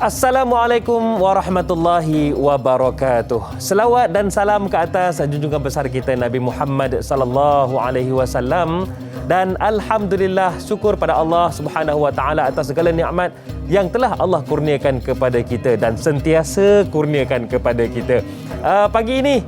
Assalamualaikum warahmatullahi wabarakatuh. Selawat dan salam ke atas junjungan besar kita Nabi Muhammad sallallahu alaihi wasallam, dan alhamdulillah, syukur pada Allah Subhanahu wa taala atas segala nikmat yang telah Allah kurniakan kepada kita dan sentiasa kurniakan kepada kita. Pagi ini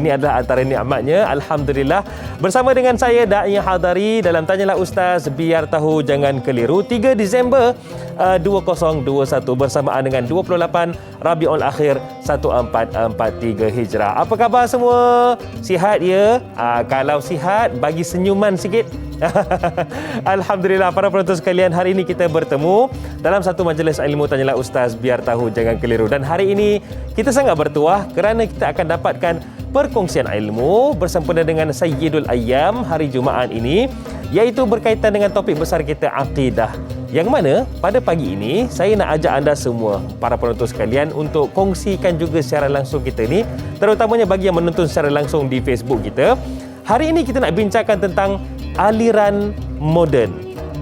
adalah antara nikmatnya, alhamdulillah. Bersama dengan saya Da'i Hadari dalam Tanyalah Ustaz, biar tahu jangan keliru, 3 Disember 2021 bersamaan dengan 28 Rabiul Akhir 1443 Hijrah. Apa khabar semua? Sihat ya? Kalau sihat, bagi senyuman sikit. Alhamdulillah, para penonton sekalian, hari ini kita bertemu dalam satu majlis ilmu Tanyalah Ustaz, biar tahu jangan keliru. Dan hari ini kita sangat bertuah kerana kita akan dapatkan perkongsian ilmu bersempena dengan Sayyidul Ayyam hari Jumaat ini, iaitu berkaitan dengan topik besar kita, akidah. Yang mana pada pagi ini saya nak ajak anda semua, para penonton sekalian, untuk kongsikan juga secara langsung kita ni, terutamanya bagi yang menonton secara langsung di Facebook kita. Hari ini kita nak bincangkan tentang aliran moden.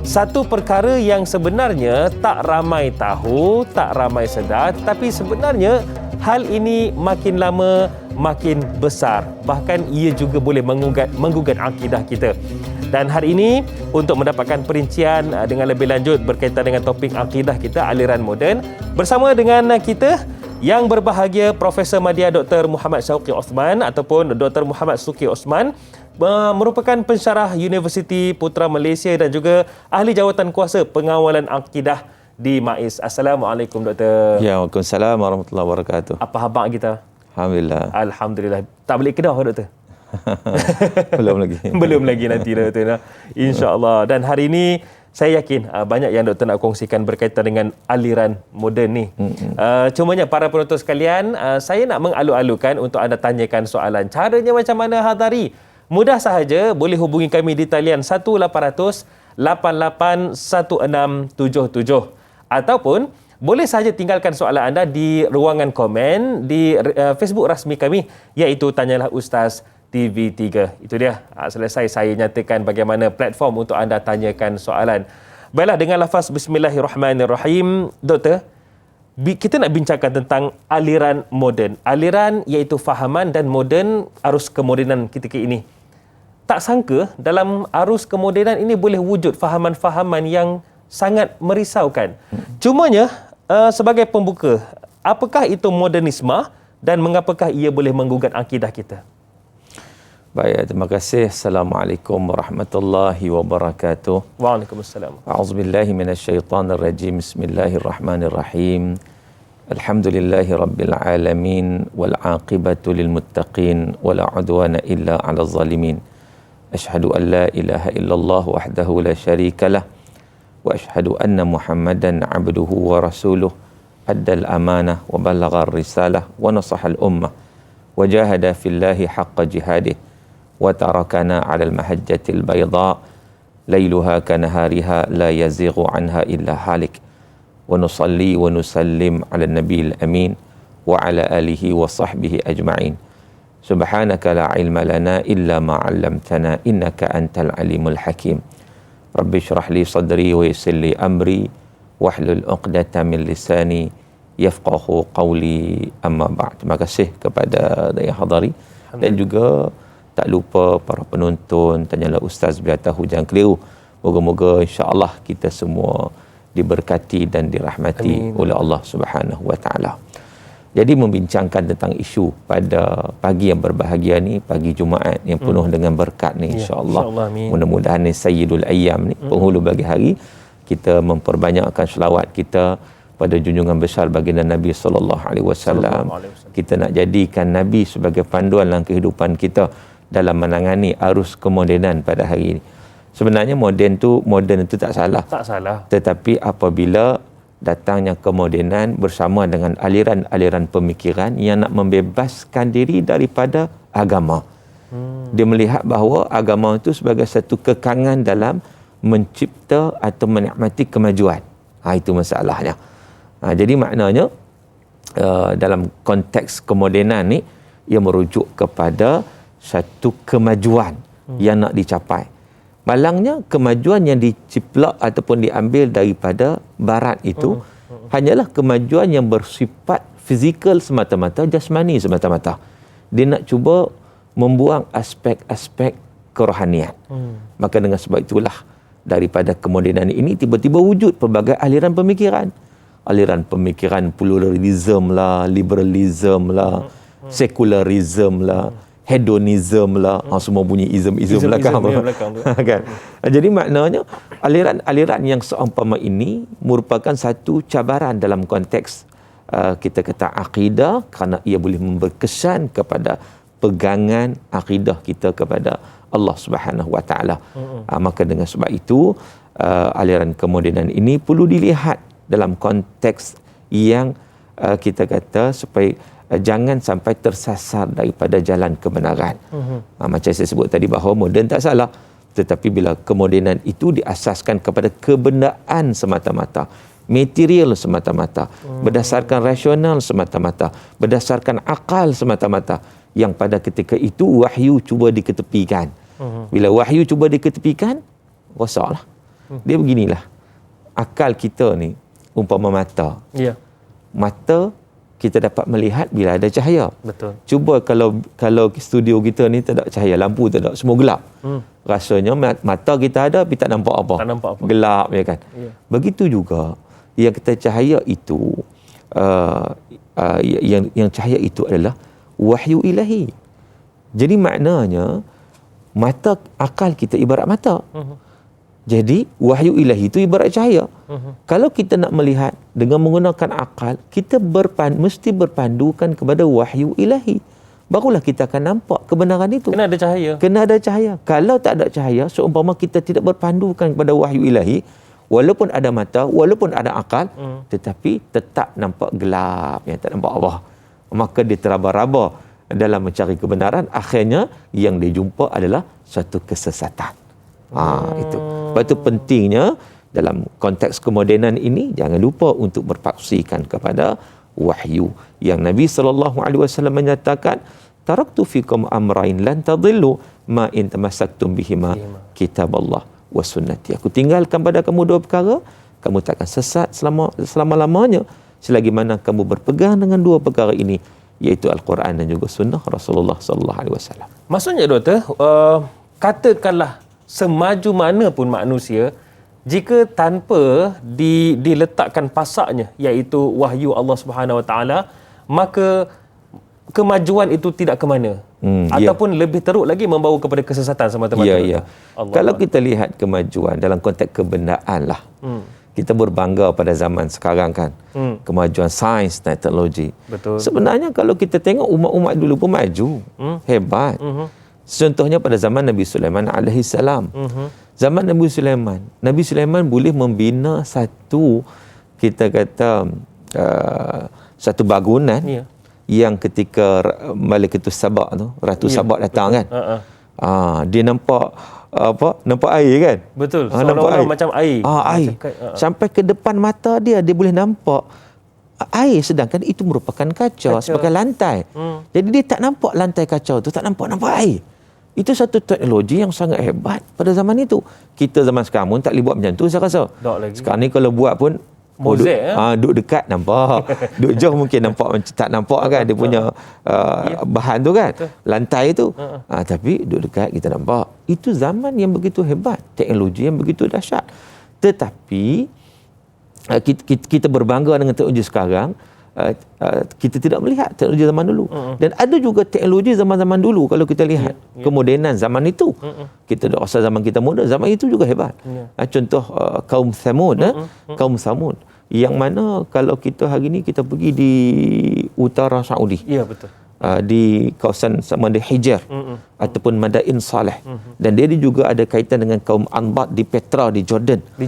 Satu perkara yang sebenarnya tak ramai tahu, tak ramai sedar, tetapi sebenarnya hal ini makin lama makin besar. Bahkan ia juga boleh menggugat akidah kita. Dan hari ini untuk mendapatkan perincian dengan lebih lanjut berkaitan dengan topik akidah kita, aliran moden, bersama dengan kita yang berbahagia Profesor Madya Dr. Muhammad Shauqi Osman ataupun Dr. Muhammad Suki Osman, merupakan pensyarah Universiti Putra Malaysia dan juga ahli jawatan kuasa pengawalan akidah di MAIS. Assalamualaikum Doktor. Ya, Waalaikumsalam warahmatullahi wabarakatuh. Apa khabar kita? Alhamdulillah. Alhamdulillah. Tak balik Kedah Doktor? Belum lagi. Belum lagi, nanti Doktor. InsyaAllah. Dan hari ini saya yakin banyak yang Doktor nak kongsikan berkaitan dengan aliran moden ni. Cumanya para penonton sekalian, saya nak mengalu-alukan untuk anda tanyakan soalan. Caranya macam mana, Hadari? Mudah sahaja, boleh hubungi kami di talian 1800 881677, ataupun boleh sahaja tinggalkan soalan anda di ruangan komen di Facebook rasmi kami, iaitu Tanyalah Ustaz TV3. Itu dia. Selesai saya nyatakan bagaimana platform untuk anda tanyakan soalan. Baiklah, dengan lafaz Bismillahirrahmanirrahim, Doktor, kita nak bincangkan tentang aliran moden. Aliran iaitu fahaman, dan moden arus kemodenan ketika ini. Tak sangka dalam arus kemodenan ini boleh wujud fahaman-fahaman yang sangat merisaukan. Cumanya sebagai pembuka, apakah itu modernisme dan mengapakah ia boleh menggugat akidah kita? Baik, terima kasih. Assalamualaikum warahmatullahi wabarakatuh. Waalaikumsalam. A'udzubillahi minasyaitanirrajim. Bismillahirrahmanirrahim. Alhamdulillahi rabbil alamin wal 'aqibatu lil muttaqin wala 'udwana illa 'alal zalimin. Asyhadu an la ilaha illallah wahdahu la syarikalah wa asyhadu anna Muhammadan 'abduhu wa rasuluh, addal amanah wa ballagha risalah wa nasaha al ummah wa jahada fillahi haqqa jihadih wa tarakana 'alal mahajjatil bayda lailuha kanahariha la yazighu anha illa halik. Wa nusalli wa nusallim 'ala nabiyil amin wa 'ala alihi wa sahbihi ajma'in. Subhanaka la ilma lana illa ma 'allamtana innaka antal alimul hakim. Rabbi shrah li sadri wa yassir li amri wahlul 'uqdatam min lisani yafqahu qawli, amma ba'd. Terima kasih kepada Da'i Hadari, dan juga tak lupa para penonton Tanyalah Ustaz, biar tahu jangan keliru. Moga-moga insya-Allah kita semua diberkati dan dirahmati oleh Allah Subhanahu wa taala. Jadi membincangkan tentang isu pada pagi yang berbahagia ni, pagi Jumaat yang penuh dengan berkat ni, insya-Allah. Mudah-mudahan ni Sayyidul Ayyam ni, penghulu bagi hari, kita memperbanyakkan selawat kita pada junjungan besar baginda Nabi sallallahu alaihi wasallam. Kita nak jadikan Nabi sebagai panduan dalam kehidupan kita dalam menangani arus kemodenan pada hari ini. Sebenarnya moden itu tak salah. Tak salah. Tetapi apabila datangnya kemodenan bersama dengan aliran-aliran pemikiran yang nak membebaskan diri daripada agama. Dia melihat bahawa agama itu sebagai satu kekangan dalam mencipta atau menikmati kemajuan. Itu masalahnya. Jadi maknanya dalam konteks kemodenan ni, ia merujuk kepada satu kemajuan yang nak dicapai. Malangnya kemajuan yang diciplak ataupun diambil daripada barat itu hanyalah kemajuan yang bersifat fizikal semata-mata, jasmani semata-mata. Dia nak cuba membuang aspek-aspek kerohanian. Maka dengan sebab itulah daripada kemodenan ini tiba-tiba wujud pelbagai aliran pemikiran. Aliran pemikiran pluralism lah, liberalism lah, sekularism lah, hedonism lah, semua bunyi ism belakang kan. Jadi maknanya aliran-aliran yang seumpama ini merupakan satu cabaran dalam konteks kita kata akidah, kerana ia boleh berkesan kepada pegangan akidah kita kepada Allah Subhanahu Wa Taala. Maka dengan sebab itu aliran kemodenan ini perlu dilihat dalam konteks yang kita kata supaya jangan sampai tersasar daripada jalan kebenaran. Macam saya sebut tadi bahawa moden tak salah, tetapi bila kemodenan itu diasaskan kepada kebenaran semata-mata, material semata-mata, berdasarkan rasional semata-mata, berdasarkan akal semata-mata, yang pada ketika itu wahyu cuba diketepikan. Bila wahyu cuba diketepikan, rosaklah. Dia beginilah. Akal kita ni umpama mata. Ya. Mata kita dapat melihat bila ada cahaya. Betul. Cuba kalau studio kita ni tak ada cahaya, lampu tak ada, semua gelap. Rasanya mata kita ada tapi tak nampak apa. Tak nampak apa. Gelap ya kan. Ya. Begitu juga yang kita cahaya itu yang cahaya itu adalah wahyu ilahi. Jadi maknanya mata akal kita ibarat mata. Jadi wahyu ilahi itu ibarat cahaya. Kalau kita nak melihat dengan menggunakan akal, kita mesti berpandukan kepada wahyu ilahi. Barulah kita akan nampak kebenaran itu. Kena ada cahaya. Kena ada cahaya. Kalau tak ada cahaya, seumpama kita tidak berpandukan kepada wahyu ilahi, walaupun ada mata, walaupun ada akal, tetapi tetap nampak gelap, yang tak nampak apa. Maka dia teraba-raba dalam mencari kebenaran, akhirnya yang dia jumpa adalah satu kesesatan. Itu. Sebab itu pentingnya dalam konteks kemodenan ini jangan lupa untuk berpaksikan kepada wahyu yang Nabi SAW menyatakan, taraktu fikum amrain lan tadillu ma in tamassaktum bihima kitaballah wa sunnati. Aku tinggalkan pada kamu dua perkara, kamu takkan sesat selama-lamanya selagi mana kamu berpegang dengan dua perkara ini, iaitu Al-Quran dan juga sunnah Rasulullah SAW. Maksudnya doktor, katakanlah semaju mana pun manusia, jika tanpa diletakkan pasaknya iaitu wahyu Allah Subhanahu Wa Taala, maka kemajuan itu tidak ke mana, ataupun lebih teruk lagi membawa kepada kesesatan semata-mata. Ya. Kalau kita lihat kemajuan dalam konteks kebenaran lah, kita berbangga pada zaman sekarang kan, kemajuan sains dan teknologi. Betul. Sebenarnya kalau kita tengok umat-umat dulu pun maju, hebat. Contohnya pada zaman Nabi Sulaiman alaihi salam. Zaman Nabi Sulaiman boleh membina satu, kita kata satu bangunan yang ketika Malikatus Sabak tu, Ratu Sabak datang kan. Dia nampak nampak air kan? Betul. Nampak air. Macam air. Air. Sampai ke depan mata dia boleh nampak air, sedangkan itu merupakan kaca sebagai lantai. Jadi dia tak nampak lantai kaca tu, tak nampak air. Itu satu teknologi yang sangat hebat pada zaman itu. Kita zaman sekarang pun tak boleh buat macam tu saya rasa. Sekarang ni kalau buat pun duduk dekat nampak. Duduk jauh mungkin nampak macam tak nampak kan dia punya bahan tu kan. Lantai tu. Tapi duduk dekat kita nampak. Itu zaman yang begitu hebat, teknologi yang begitu dahsyat. Tetapi kita berbangga dengan teknologi sekarang. Kita tidak melihat teknologi zaman dulu. Dan ada juga teknologi zaman-zaman dulu kalau kita lihat kemodenan zaman itu. Kita dah rasa zaman kita moden, zaman itu juga hebat. Contoh kaum Thamud, kaum Thamud yang mana kalau kita hari ini kita pergi di utara Saudi. Ya, betul. Di kawasan sama ada Hijr ataupun Madain Saleh, dan dia juga ada kaitan dengan kaum Anbat di Petra di Jordan. Di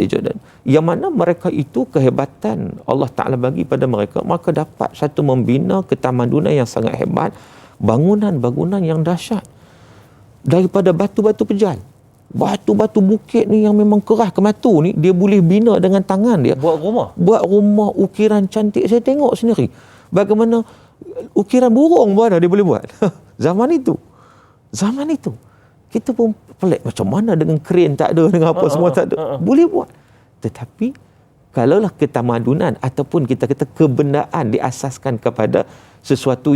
Jordan. Yang mana mereka itu kehebatan Allah Taala bagi pada mereka, maka dapat satu membina ketamadunan yang sangat hebat, bangunan-bangunan yang dahsyat daripada batu-batu pejal. Batu-batu bukit ni yang memang kerah kematu ni dia boleh bina dengan tangan dia. Buat rumah ukiran cantik. Saya tengok sendiri bagaimana ukiran burung pun ada dia boleh buat. Zaman itu kita pun pelik, macam mana dengan kren tak ada, dengan apa semua tak ada, boleh buat. Tetapi Kalaulah ketamadunan ataupun kita kata kebendaan diasaskan kepada sesuatu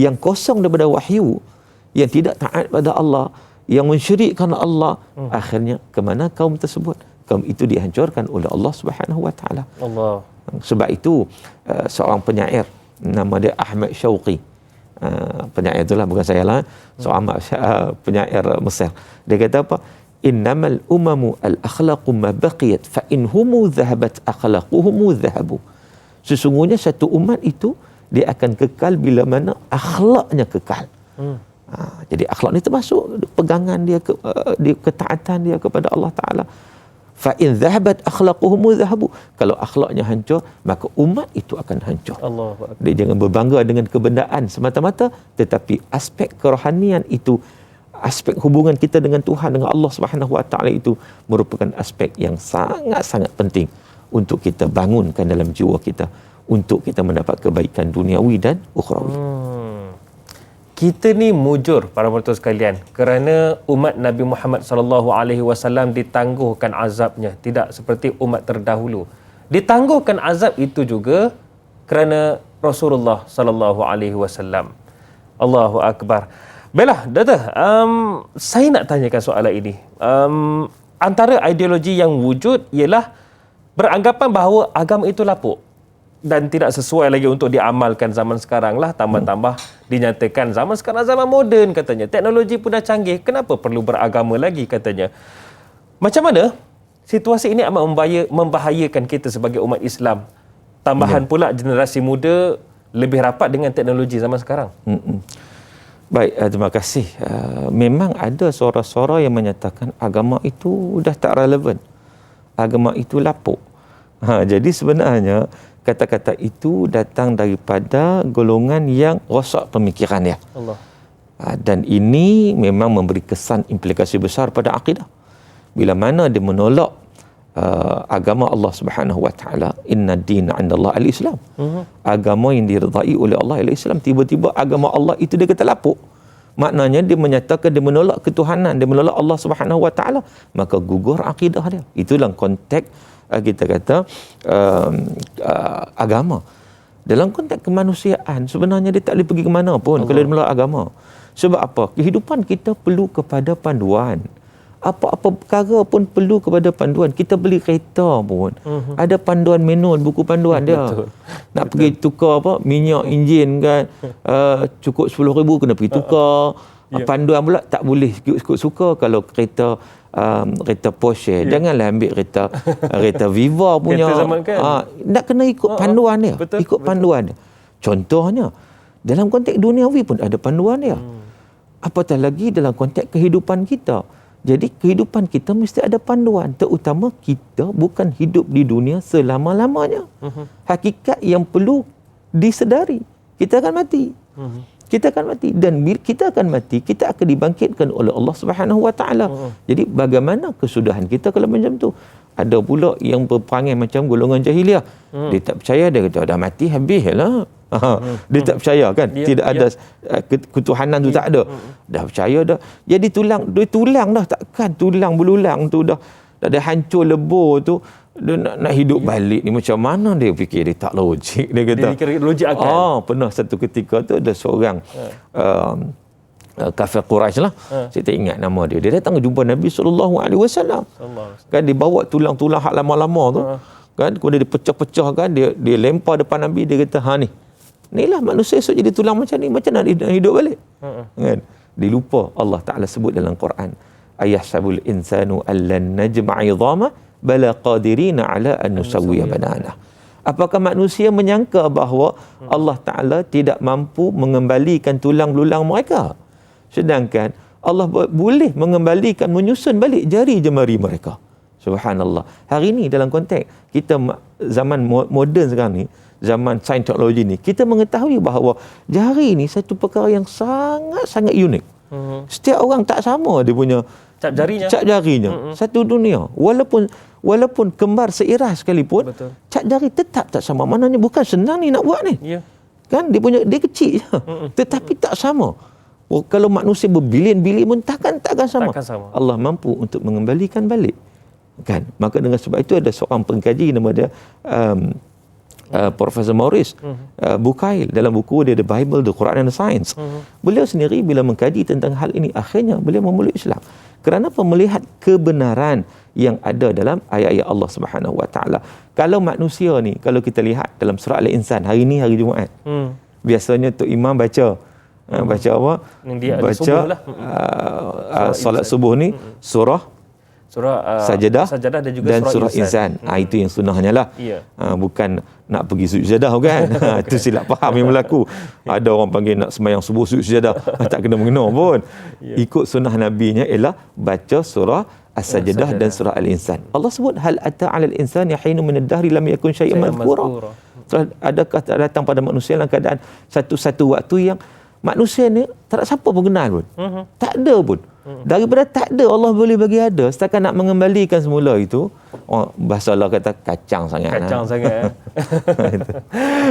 yang kosong daripada wahyu, yang tidak taat pada Allah, yang mensyirikkan Allah, akhirnya ke mana kaum tersebut? Kaum itu dihancurkan oleh Allah Subhanahu Wa Taala. Allah. Sebab itu seorang penyair nama dia Ahmad Syauqi, penyair itulah, bukan saya lah, seorang penyair Mesir. Dia kata apa? Innamal umamu al-akhlaqu ma baqiyat fa in humu dhahabat akhlaquhum dhahabu. Sesungguhnya satu umat itu dia akan kekal bila mana akhlaknya kekal. Jadi akhlak ni termasuk pegangan dia, ketaatan dia kepada Allah Taala. Fa in dhahabat akhlaquhum dhahabu. Kalau akhlaknya hancur, maka umat itu akan hancur. Allahu Akbar. Dia jangan berbangga dengan kebendaan semata-mata, tetapi aspek kerohanian itu, aspek hubungan kita dengan Tuhan, dengan Allah Subhanahu Wa Taala itu merupakan aspek yang sangat-sangat penting untuk kita bangunkan dalam jiwa kita, untuk kita mendapat kebaikan duniawi dan ukhrawi. Kita ni mujur para penonton sekalian kerana umat Nabi Muhammad sallallahu alaihi wasallam ditangguhkan azabnya, tidak seperti umat terdahulu. Ditangguhkan azab itu juga kerana Rasulullah sallallahu alaihi wasallam. Allahu akbar. Baiklah, Doktor, saya nak tanyakan soalan ini. Antara ideologi yang wujud ialah beranggapan bahawa agama itu lapuk dan tidak sesuai lagi untuk diamalkan zaman sekarang lah. Tambah-tambah dinyatakan zaman sekarang zaman moden katanya. Teknologi pun dah canggih. Kenapa perlu beragama lagi katanya. Macam mana situasi ini amat membahayakan kita sebagai umat Islam. Tambahan pula generasi muda lebih rapat dengan teknologi zaman sekarang. Baik, terima kasih. Memang ada suara-suara yang menyatakan agama itu dah tak relevan. Agama itu lapuk. Jadi sebenarnya kata-kata itu datang daripada golongan yang rosak pemikirannya. Allah. Dan ini memang memberi kesan implikasi besar pada akidah. Bila mana dia menolak agama Allah Subhanahu Wa Taala, inna dina 'indallah al-Islam. Agama yang diridai oleh Allah ialah Islam. Tiba-tiba agama Allah itu dia kata lapuk. Maknanya dia menyatakan dia menolak ketuhanan, dia menolak Allah Subhanahu Wa Taala, maka gugur akidah dia. Itulah konteks kita kata agama. Dalam konteks kemanusiaan sebenarnya dia tak boleh pergi ke mana pun kalau dia menolak agama. Sebab apa? Kehidupan kita perlu kepada panduan. Apa-apa perkara pun perlu kepada panduan. Kita beli kereta pun ada panduan manual, buku panduan dia. Nak pergi tukar minyak enjin kan, cukup 10,000 kena pergi tukar. Panduan pula tak boleh ikut suka. Kalau kereta Porsche, janganlah ambil kereta Viva punya. Kereta zaman kan? Nak kena ikut panduan dia. Ikut panduan dia. Contohnya dalam konteks duniawi pun ada panduan dia. Apatah lagi dalam konteks kehidupan kita. Jadi kehidupan kita mesti ada panduan, terutama kita bukan hidup di dunia selama-lamanya. Hakikat yang perlu disedari, kita akan mati. Kita akan mati, dan bila kita akan mati, kita akan dibangkitkan oleh Allah Subhanahu Wa Taala. Jadi bagaimana kesudahan kita kalau macam tu? Ada pula yang berperangai macam golongan jahiliah. Dia tak percaya, dia kata dah mati habislah. Dia tak percaya kan, tidak ada ketuhanan tu, tak ada. Dah percaya dah. Jadi tulang dah, takkan tulang belulang tu dah ada hancur lebur tu. Dia nak hidup balik ni macam mana? Dia fikir dia tak logik. Dia kata dia kira logik akal. Pernah satu ketika tu ada seorang kafir Quraisy lah. Saya tak ingat nama dia. Dia datang jumpa Nabi SAW. Kan dia bawa tulang-tulang hak lama-lama tu. Kan kemudian dia pecah-pecah kan, dia lempar depan Nabi, dia kata inilah manusia esok jadi tulang macam ni, macam mana dia hidup balik? Kan? Dia lupa Allah Taala sebut dalam Quran, ayahsabul insanu allan najma'a 'idhama bala qadirina ala an nusawwiya banana. Apakah manusia menyangka bahawa Allah Taala tidak mampu mengembalikan tulang belulang mereka, sedangkan Allah boleh mengembalikan, menyusun balik jari jemari mereka. Subhanallah. Hari ini dalam konteks kita zaman moden sekarang ni, zaman sains teknologi ni, kita mengetahui bahawa jari ni satu perkara yang sangat-sangat unik. Setiap orang tak sama dia punya cap jarinya. Satu dunia. Walaupun kembar seiras sekalipun, betul, cap jari tetap tak sama. Maknanya bukan senang ni nak buat ni. Kan dia kecil je. Tetapi tak sama. Kalau manusia berbilion-bilion pun takkan sama. Allah mampu untuk mengembalikan balik. Kan? Maka dengan sebab itu ada seorang pengkaji nama dia Profesor Maurice Bucaille, dalam buku dia The Bible, The Quran and the Science. Beliau sendiri bila mengkaji tentang hal ini, akhirnya beliau memeluk Islam. Kerana apa? Melihat kebenaran yang ada dalam ayat-ayat Allah Subhanahu Wa Taala. Kalau manusia ni, kalau kita lihat dalam surah Al-Insan, hari ni hari Jumaat, biasanya Tok Imam baca baca apa? Baca solat subuh ni surah Sajadah dan juga surah Insan. Itu yang sunnahnya lah. Bukan nak pergi sujud sajadah kan. Itu silap faham yang berlaku. Ada orang panggil nak sembahyang subuh sujud sajadah, tak kena mengena pun. Ikut sunnah nabinya ialah baca surah As-Sajadah dan surah Al-Insan. Allah sebut hal ata 'alal insani hinun min ad-dahri lam yakun syai'an madhkura. Adakah datang pada manusia dalam keadaan satu waktu yang manusia ni tak ada siapa pun kenal pun. Tak ada pun. Daripada tak ada, Allah boleh bagi ada. Setakat nak mengembalikan semula itu, bahasa Allah kata kacang sangat. Sangat.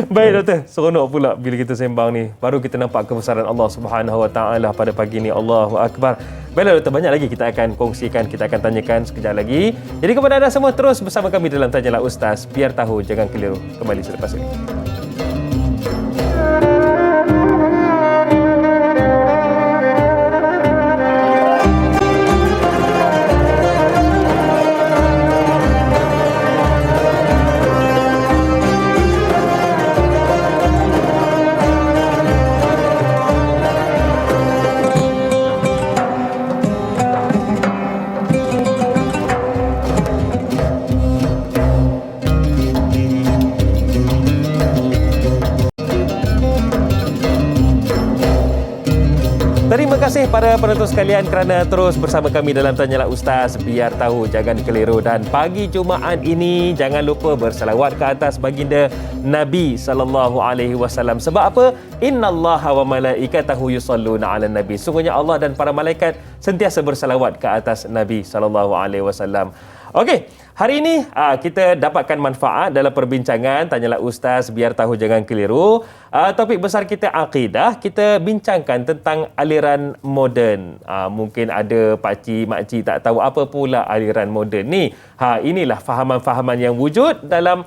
Baik doktor, seronok pula bila kita sembang ni. Baru kita nampak kebesaran Allah Subhanahu Wa Taala pada pagi ni. Allahu Akbar. Baiklah doktor, banyak lagi kita akan kongsikan, kita akan tanyakan sekejap lagi. Jadi kepada anda semua, terus bersama kami dalam Tanyalah Ustaz. Biar tahu, jangan keliru. Kembali selepas ini. Terima kasih para penonton sekalian kerana terus bersama kami dalam Tanyalah Ustaz. Biar tahu, jangan keliru. Dan pagi Jumaat ini jangan lupa berselawat ke atas baginda Nabi SAW. Sebab apa? Innallaha wa malaikatahu yusalluna 'alan nabi. Sungguhnya Allah dan para malaikat sentiasa berselawat ke atas Nabi SAW. Okey, hari ini kita dapatkan manfaat dalam perbincangan Tanyalah Ustaz, biar tahu jangan keliru. Topik besar kita akidah, kita bincangkan tentang aliran moden. Mungkin ada pakcik, makcik tak tahu apa pula aliran moden ni. Inilah fahaman-fahaman yang wujud dalam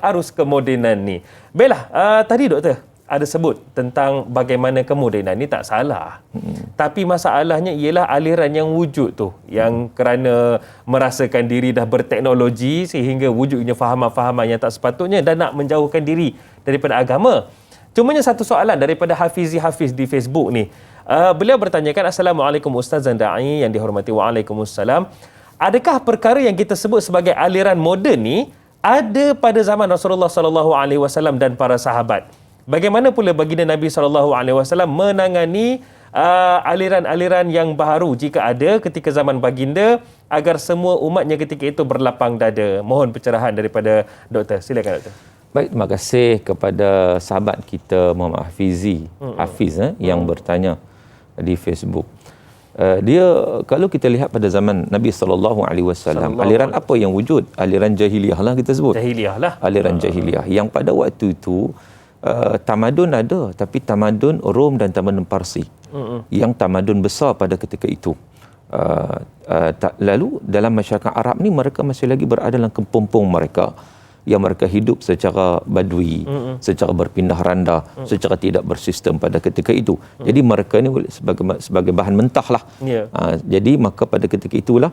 arus kemodenan ni. Baiklah, tadi doktor ada sebut tentang bagaimana kemodenan ni tak salah. Tapi masalahnya ialah aliran yang wujud tu, yang kerana merasakan diri dah berteknologi sehingga wujudnya fahaman-fahaman yang tak sepatutnya dan nak menjauhkan diri daripada agama. Cumanya satu soalan daripada Hafiz di Facebook ni. Beliau bertanyakan, Assalamualaikum Ustaz dan Da'i yang dihormati. Waalaikumsalam. Adakah perkara yang kita sebut sebagai aliran moden ni ada pada zaman Rasulullah SAW dan para sahabat? Bagaimana pula baginda Nabi SAW menangani aliran-aliran yang baharu jika ada ketika zaman baginda agar semua umatnya ketika itu berlapang dada? Mohon pencerahan daripada doktor. Silakan doktor. Baik, terima kasih kepada sahabat kita Muhammad Hafiz yang bertanya di Facebook. Dia, kalau kita lihat pada zaman Nabi SAW, aliran apa yang wujud? Aliran jahiliyah lah kita sebut. Jahiliyah lah. Aliran jahiliyah yang pada waktu itu tamadun ada, tapi tamadun Rom dan tamadun Parsi yang tamadun besar pada ketika itu. Lalu dalam masyarakat Arab ni mereka masih lagi berada dalam kepompong mereka yang mereka hidup secara badui, secara berpindah randa, secara tidak bersistem pada ketika itu. Jadi mereka ni sebagai bahan mentah lah. Jadi maka pada ketika itulah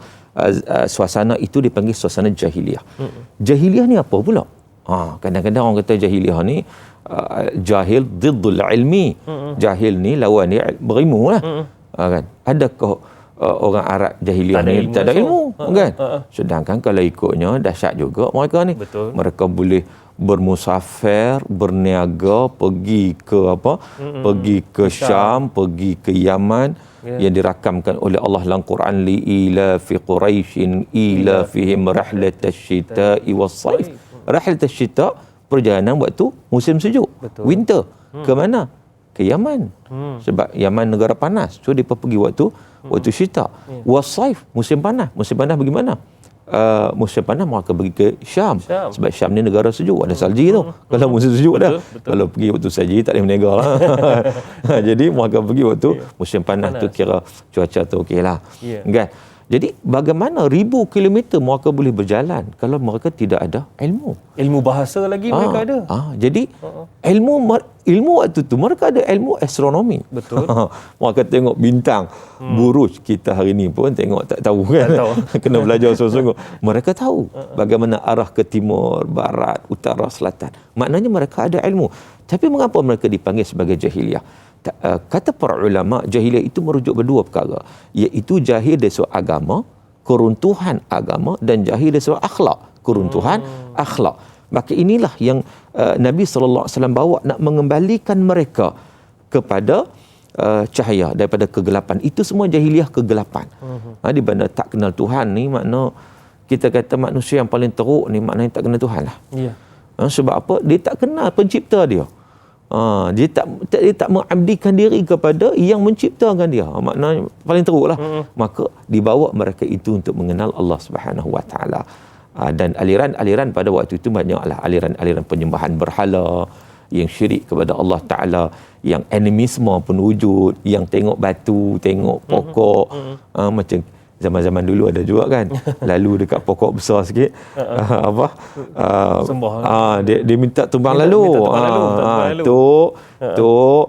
suasana itu dipanggil suasana jahiliyah. Jahiliyah ni apa pula? Kadang-kadang orang kata jahiliyah ni jahil diddul ilmi. Jahil ni lawan dia berilmu lah. Kan? Adakah orang Arab jahiliyah ni tak ada ilmu kan? Sedangkan kalau ikutnya dahsyat juga mereka ni. Betul. Mereka boleh bermusafir, berniaga, pergi ke pergi ke Syam, pergi ke Yaman, yang dirakamkan oleh Allah dalam Quran, li ila fi quraishin ila fihim rahlatash shita'i was-saif. Rahlatash shita' perjalanan waktu musim sejuk. Betul. Winter. Ke mana? Ke Yaman. Sebab Yaman negara panas. So dia pergi waktu syita. Was-saif, musim panas. Musim panas bagaimana? Musim panas mereka pergi ke Syam. Sebab Syam ni negara sejuk, ada salji tu. Kalau musim sejuk dah. Kalau pergi waktu salji tak boleh berniaga lah. Jadi mereka pergi waktu musim panas tu, kira cuaca tu okey lah. Kan? Jadi bagaimana ribu kilometer mereka boleh berjalan kalau mereka tidak ada ilmu? Ilmu bahasa lagi mereka ada. Jadi ilmu waktu tu mereka ada ilmu astronomi. Betul. Mereka tengok bintang, buruj. Kita hari ni pun tengok tak tahu kan. Tak tahu. Kena belajar sungguh-sungguh. Mereka tahu bagaimana arah ke timur, barat, utara, selatan. Maknanya mereka ada ilmu. Tapi mengapa mereka dipanggil sebagai jahiliyah? Kata para ulama, jahiliyah itu merujuk kedua perkara, iaitu jahil dari segi agama, keruntuhan agama, dan jahil dari segi akhlak, keruntuhan akhlak. Maka inilah yang Nabi SAW bawa, nak mengembalikan mereka kepada cahaya daripada kegelapan. Itu semua jahiliyah kegelapan. Di mana tak kenal Tuhan ni, makna kita kata manusia yang paling teruk ni maknanya tak kenal Tuhan lah. Ya. Sebab apa? Dia tak kenal pencipta dia. Dia tak mengabdikan diri kepada yang menciptakan dia. Maknanya paling teruklah. Maka dibawa mereka itu untuk mengenal Allah Subhanahu Wa Taala. Dan aliran-aliran pada waktu itu banyaklah aliran-aliran penyembahan berhala, yang syirik kepada Allah Taala, yang animisme pun wujud, yang tengok batu, tengok pokok, macam zaman-zaman dulu ada juga kan, lalu dekat pokok besar sikit, dia minta tumbang lalu. Tok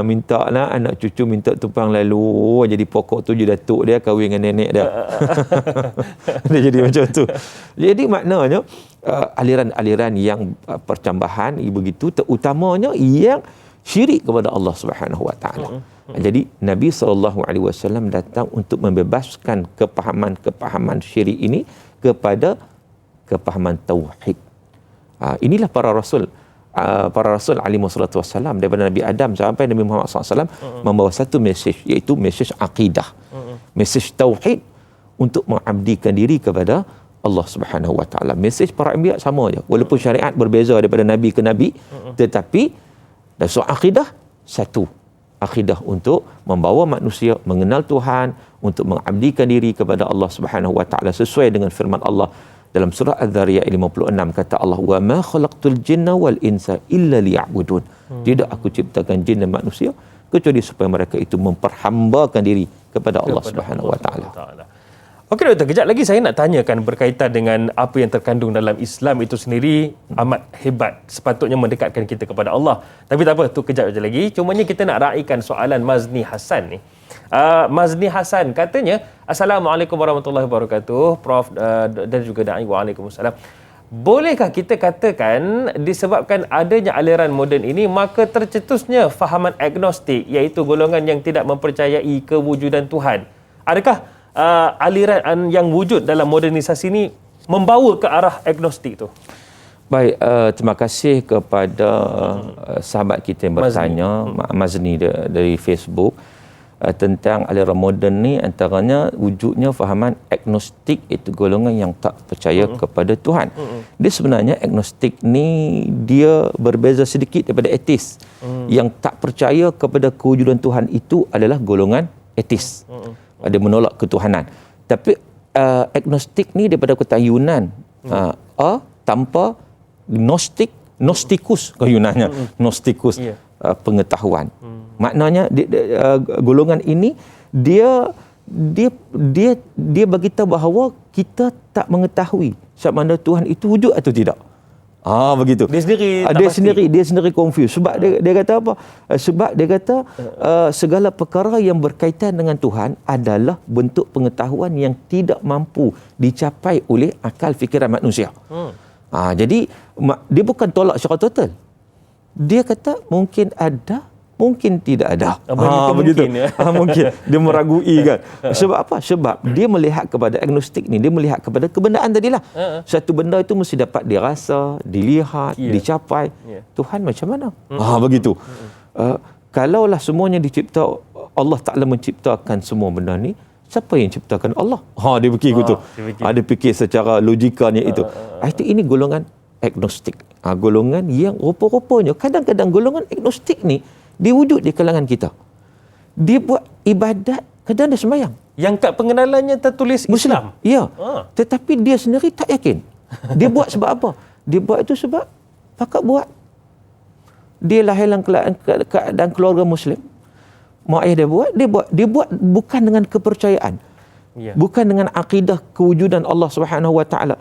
minta nak anak cucu minta tumpang lalu, jadi pokok tu jadi datuk dia kahwin dengan nenek dia. Dia jadi macam tu. Jadi maknanya aliran-aliran yang percambahan begitu, terutamanya yang syirik kepada Allah Subhanahu Wa Taala. Jadi Nabi SAW datang untuk membebaskan kepahaman syirik ini kepada kepahaman tauhid. Inilah para rasul alaihi wassalatu wassalam, daripada Nabi Adam sampai Nabi Muhammad SAW membawa satu mesej, iaitu mesej akidah, mesej tauhid, untuk mengabdikan diri kepada Allah Subhanahu Wa Taala. Mesej para anbiya sama je, walaupun syariat berbeza daripada nabi ke nabi, tetapi dari soal akidah satu. Akidah untuk membawa manusia mengenal Tuhan, untuk mengabdikan diri kepada Allah Subhanahu Wa Taala sesuai dengan firman Allah dalam surah Az-Zariyat 56, kata Allah, wa ma khalaqtul jinna wal insa illa liya'budun. Tidak aku ciptakan jin dan manusia kecuali supaya mereka itu memperhambakan diri kepada Allah Subhanahu Wa Taala. Okey doktor, kejap lagi saya nak tanyakan berkaitan dengan apa yang terkandung dalam Islam itu sendiri amat hebat, sepatutnya mendekatkan kita kepada Allah. Tapi tak apa, tu kejap saja lagi. Cumanya kita nak raikan soalan Mazni Hasan ni. Mazni Hasan katanya, Assalamualaikum warahmatullahi wabarakatuh, Prof dan juga Da'i. Waalaikumsalam. Bolehkah kita katakan disebabkan adanya aliran moden ini, maka tercetusnya fahaman agnostik, iaitu golongan yang tidak mempercayai kewujudan Tuhan? Adakah aliran yang wujud dalam modernisasi ini membawa ke arah agnostik tu? Baik, terima kasih kepada sahabat kita yang bertanya, Mazni dari Facebook, tentang aliran moden ni. Antaranya wujudnya fahaman agnostik, itu golongan yang tak percaya kepada Tuhan. Dia sebenarnya agnostik ni dia berbeza sedikit daripada ateis. Yang tak percaya kepada kewujudan Tuhan itu adalah golongan ateis. Dia menolak ketuhanan. Tapi agnostik ni daripada kata Yunan, tanpa gnostikus ke Yunannya, gnostikus, pengetahuan. Maknanya golongan ini dia bagi tahu bahawa kita tak mengetahui sama ada Tuhan itu wujud atau tidak. Begitu. Dia sendiri confused. Sebab dia kata apa? Sebab dia kata segala perkara yang berkaitan dengan Tuhan adalah bentuk pengetahuan yang tidak mampu dicapai oleh akal fikiran manusia. Jadi dia bukan tolak secara total. Dia kata mungkin ada, mungkin tidak ada. Begitu. Mungkin dia meragui kan. Sebab apa? Sebab dia melihat kepada agnostik ni, dia melihat kepada kebenaran tadilah. Satu benda itu mesti dapat dirasa, dilihat, dicapai. Tuhan macam mana? Begitu. Kalaulah semuanya dicipta, Allah Ta'ala menciptakan semua benda ni, siapa yang ciptakan Allah? Dia fikir gitu. Dia fikir secara logikanya itu. Ini golongan agnostik. Golongan yang rupa-rupanya kadang-kadang golongan agnostik ni dia wujud di kalangan kita. Dia buat ibadat, kadang dia sembahyang. Yang kat pengenalannya tertulis Islam. Ya. Tetapi dia sendiri tak yakin. Dia buat sebab apa? Dia buat itu sebab pakat buat. Dia lahir dalam keadaan keluarga Muslim. Mak ayah dia buat bukan dengan kepercayaan. Ya. Bukan dengan akidah kewujudan Allah Subhanahu Wa Taala.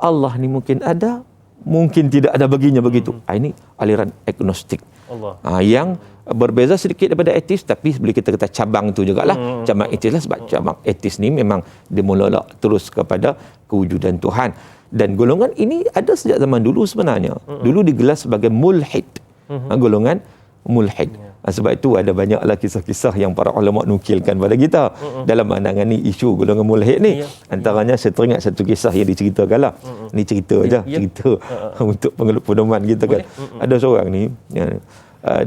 Allah ni mungkin ada, mungkin tidak ada, baginya begitu. Ini aliran agnostik. Allah. Yang berbeza sedikit daripada etis, tapi boleh kita kata cabang itu jugalah. Cabang etis lah, sebab cabang etis ni memang dia menolak terus kepada kewujudan Tuhan. Dan golongan ini ada sejak zaman dulu sebenarnya. Dulu digelar sebagai mulhid. Golongan mulhid. Sebab itu ada banyaklah kisah-kisah yang para ulama nukilkan pada kita dalam menangani isu golongan mulhid ni. Antaranya saya teringat satu kisah yang diceritakan lah. Ni cerita aja, cerita untuk pedoman kita kan. Ada seorang ni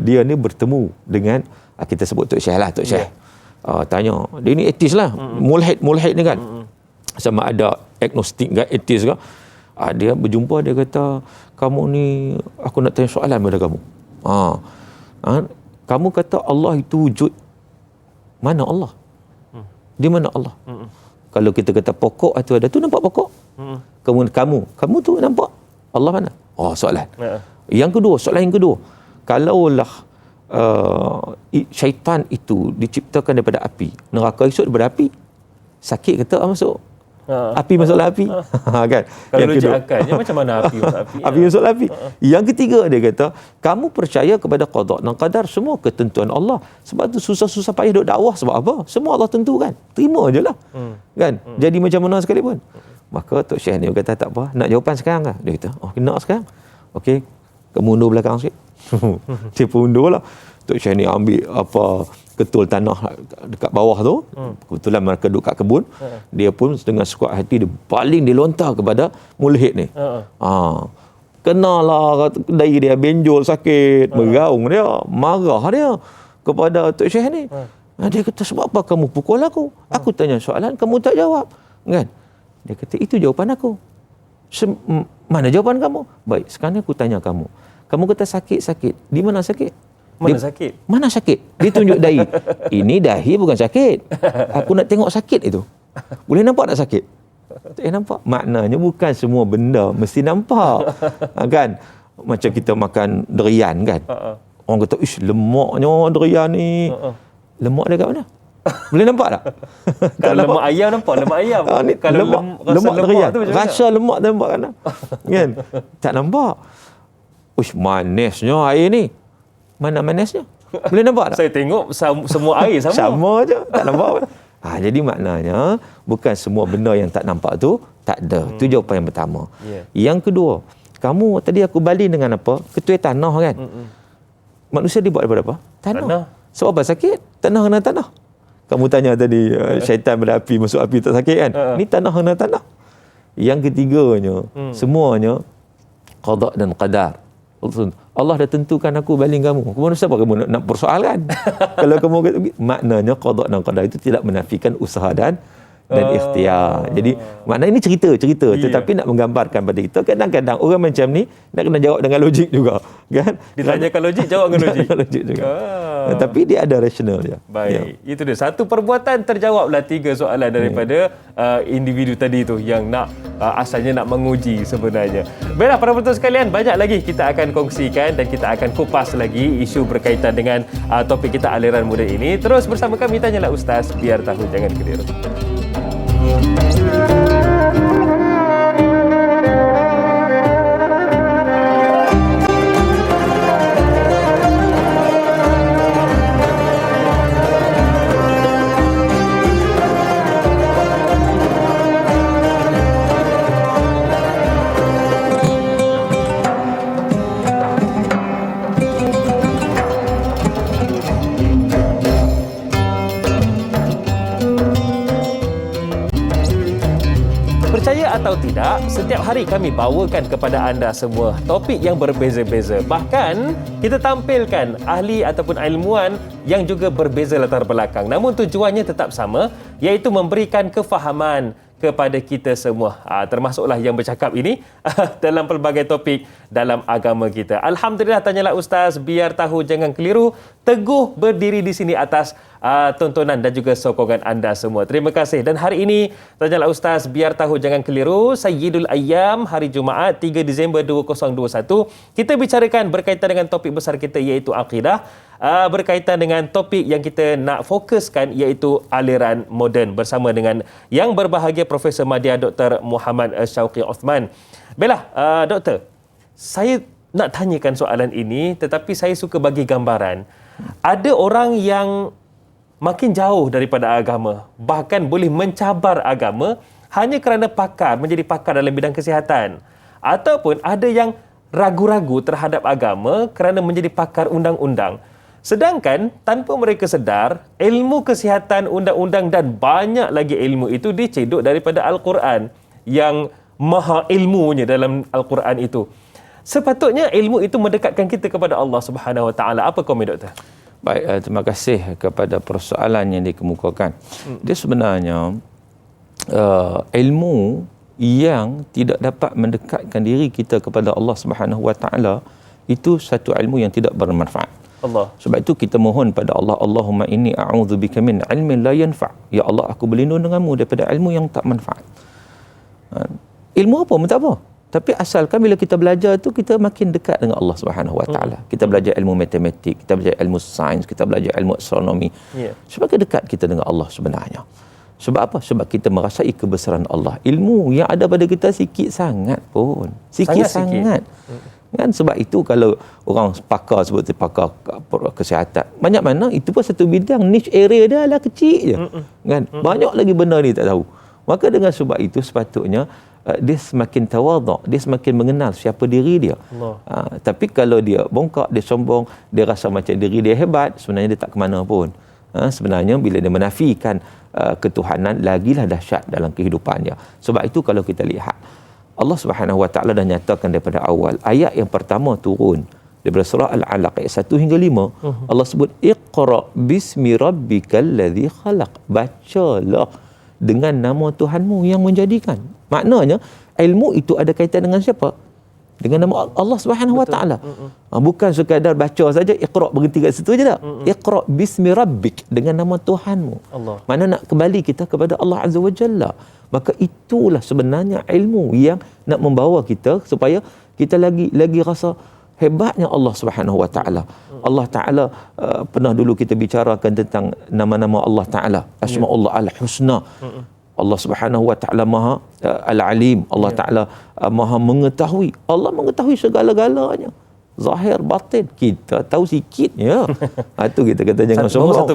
dia ni bertemu dengan kita sebut Tok Syekh lah, Tok Syekh. Tanya, dia ni etis lah, mulhid ni kan. Sama ada agnostik ke etis ke. Dia berjumpa, dia kata, kamu ni aku nak tanya soalan pada kamu. Kamu kata Allah itu wujud. Mana Allah? Di mana Allah? Kalau kita kata pokok itu ada, tu nampak pokok. Kamu tu nampak Allah mana? Soalan. Soalan yang kedua. Kalaulah syaitan itu diciptakan daripada api, neraka esok daripada api, sakit kata masuk? Api masuklah api. Kan? Kalau logik akalnya macam mana api masuk api? Api masuklah api. Yang ketiga dia kata, kamu percaya kepada qada dan qadar, semua ketentuan Allah. Sebab tu susah-susah payah duk dakwah sebab apa? Semua Allah tentukan. Terima je lah. Kan? Jadi macam mana sekalipun. Maka Tok Syekh ni kata, tak apa, nak jawapan sekarang ke? Dia kata, nak sekarang. Okey, kamu undur belakang sikit. Dia pun undur lah. Tok Syekh ni ambil ketul tanah dekat bawah tu, kebetulan mereka duduk kat kebun, dia pun dengan sekuat hati dia baling, dia lontar kepada mulhid ni. Kenalah dari dia, benjol sakit, meraung dia, marah dia kepada Tok Syekh ni. Dia kata, sebab apa kamu pukul aku? Aku tanya soalan, kamu tak jawab. Kan? Dia kata, itu jawapan aku. Mana jawapan kamu? Baik, sekarang aku tanya kamu. Kamu kata sakit. Di mana sakit? Mana sakit? Dia tunjuk dahi. Ini dahi bukan sakit. Aku nak tengok sakit itu. Boleh nampak tak sakit? Tak nampak. Maknanya bukan semua benda mesti nampak. Kan? Macam kita makan durian kan? Orang kata, lemaknya durian ni. Lemak dia kat mana? Boleh nampak tak? Kalau lemak ayam nampak, lemak ayam. Kalau lemak durian, tu rasa lemak tu nampak kan? Tak nampak. Manisnya air ni. Mana manisnya? Boleh nampak tak? Saya tengok semua air sama. Sama je, tak nampak. Jadi maknanya bukan semua benda yang tak nampak tu tak ada. Itu jawapan yang pertama. Yang kedua, kamu tadi aku balik dengan apa? Ketua tanah kan? Manusia dibuat daripada apa? Tanah. Sebab apa sakit? Tanah kena tanah. Kamu tanya tadi syaitan pada api, masuk api tak sakit kan? Ni tanah kena tanah. Yang ketiganya, semuanya qada dan qadar. Allah dah tentukan aku baling kamu. Kemudian siapa kamu nak persoalkan? Kalau kamu kata, maknanya qada dan qadar itu tidak menafikan usaha dan ikhtiar. Jadi maknanya ini cerita tetapi nak menggambarkan pada kita, kadang-kadang orang macam ni nak kena jawab dengan logik juga, kan? Ditanyakan logik, jawab dengan logik. Juga. Tapi dia ada rasional dia. Baik, itu dia. Satu perbuatan terjawablah 3 soalan daripada individu tadi tu yang nak asalnya nak menguji sebenarnya. Baiklah para penonton sekalian, banyak lagi kita akan kongsikan dan kita akan kupas lagi isu berkaitan dengan topik kita aliran muda ini. Terus bersama kami, Tanyalah Ustaz, biar tahu jangan keliru. Atau tidak, setiap hari kami bawakan kepada anda semua topik yang berbeza-beza. Bahkan kita tampilkan ahli ataupun ilmuwan yang juga berbeza latar belakang. Namun tujuannya tetap sama, iaitu memberikan kefahaman kepada kita semua. Termasuklah yang bercakap ini dalam pelbagai topik dalam agama kita. Alhamdulillah, Tanyalah Ustaz, biar tahu jangan keliru, teguh berdiri di sini atas tontonan dan juga sokongan anda semua. Terima kasih. Dan hari ini, Tanyalah Ustaz, biar tahu jangan keliru, Sayyidul Ayyam, hari Jumaat 3 Disember 2021, kita bicarakan berkaitan dengan topik besar kita, iaitu akidah. berkaitan dengan topik yang kita nak fokuskan, iaitu aliran moden, bersama dengan yang berbahagia Profesor Madya Dr. Muhammad Syauqi Osman. Baiklah, Doktor, saya nak tanyakan soalan ini, tetapi saya suka bagi gambaran. Ada orang yang makin jauh daripada agama, bahkan boleh mencabar agama hanya kerana menjadi pakar dalam bidang kesihatan. Ataupun ada yang ragu-ragu terhadap agama kerana menjadi pakar undang-undang. Sedangkan tanpa mereka sedar, ilmu kesihatan, undang-undang dan banyak lagi ilmu itu dicedok daripada Al-Quran, yang maha ilmunya dalam Al-Quran itu. Sepatutnya ilmu itu mendekatkan kita kepada Allah Subhanahu Wa Taala. Apa komen Doktor? Baik, terima kasih kepada persoalan yang dikemukakan. Dia sebenarnya ilmu yang tidak dapat mendekatkan diri kita kepada Allah Subhanahu Wa Taala itu satu ilmu yang tidak bermanfaat. Allah. Sebab itu kita mohon pada Allah, Allahumma inni a'udzubika min ilmin la yanfa'. Ya Allah, aku berlindung denganmu daripada ilmu yang tak manfaat. Ilmu apa pun tak apa. Tapi asalkan bila kita belajar tu, kita makin dekat dengan Allah Subhanahu Wa Taala. Kita belajar ilmu matematik, kita belajar ilmu sains, kita belajar ilmu astronomi. Semakin dekat kita dengan Allah sebenarnya. Sebab apa? Sebab kita merasai kebesaran Allah. Ilmu yang ada pada kita sikit sangat pun. Sikit sangat. Kan? Sebab itu kalau orang pakar seperti pakar kesihatan, banyak mana itu pun satu bidang, niche area dia adalah kecil je. Kan? Banyak lagi benda ni tak tahu. Maka dengan sebab itu sepatutnya dia semakin tawaduk, dia semakin mengenal siapa diri dia. Tapi kalau dia bongkak, dia sombong, dia rasa macam diri dia hebat, sebenarnya dia tak ke mana pun. Sebenarnya bila dia menafikan ketuhanan, lagilah dahsyat dalam kehidupannya. Sebab itu kalau kita lihat, Allah Subhanahu Wa Taala dah nyatakan daripada awal. Ayat yang pertama turun daripada surah Al-Alaq ayat 1 hingga 5. Allah sebut, Iqra bismi rabbikal ladzi khalaq. Bacalah dengan nama Tuhanmu yang menjadikan. Maknanya ilmu itu ada kaitan dengan siapa? Dengan nama Allah Subhanahu Wa Taala. Bukan sekadar baca saja, Iqra berhenti kat situ je tak. Iqra bismi rabbik, dengan nama Tuhanmu. Mana nak kembali kita kepada Allah Azza wa Jalla. Maka itulah sebenarnya ilmu yang nak membawa kita supaya kita lagi rasa hebatnya Allah Subhanahu Wa Taala. Allah Taala pernah dulu kita bicarakan tentang nama-nama Allah Taala, Asmaullah Al-Husna. Allah Subhanahu Wa Taala Maha Al-Alim. Allah Taala Maha mengetahui. Allah mengetahui segala-galanya, zahir batin. Kita tahu sikitnya. Itu kita kata jangan sombong.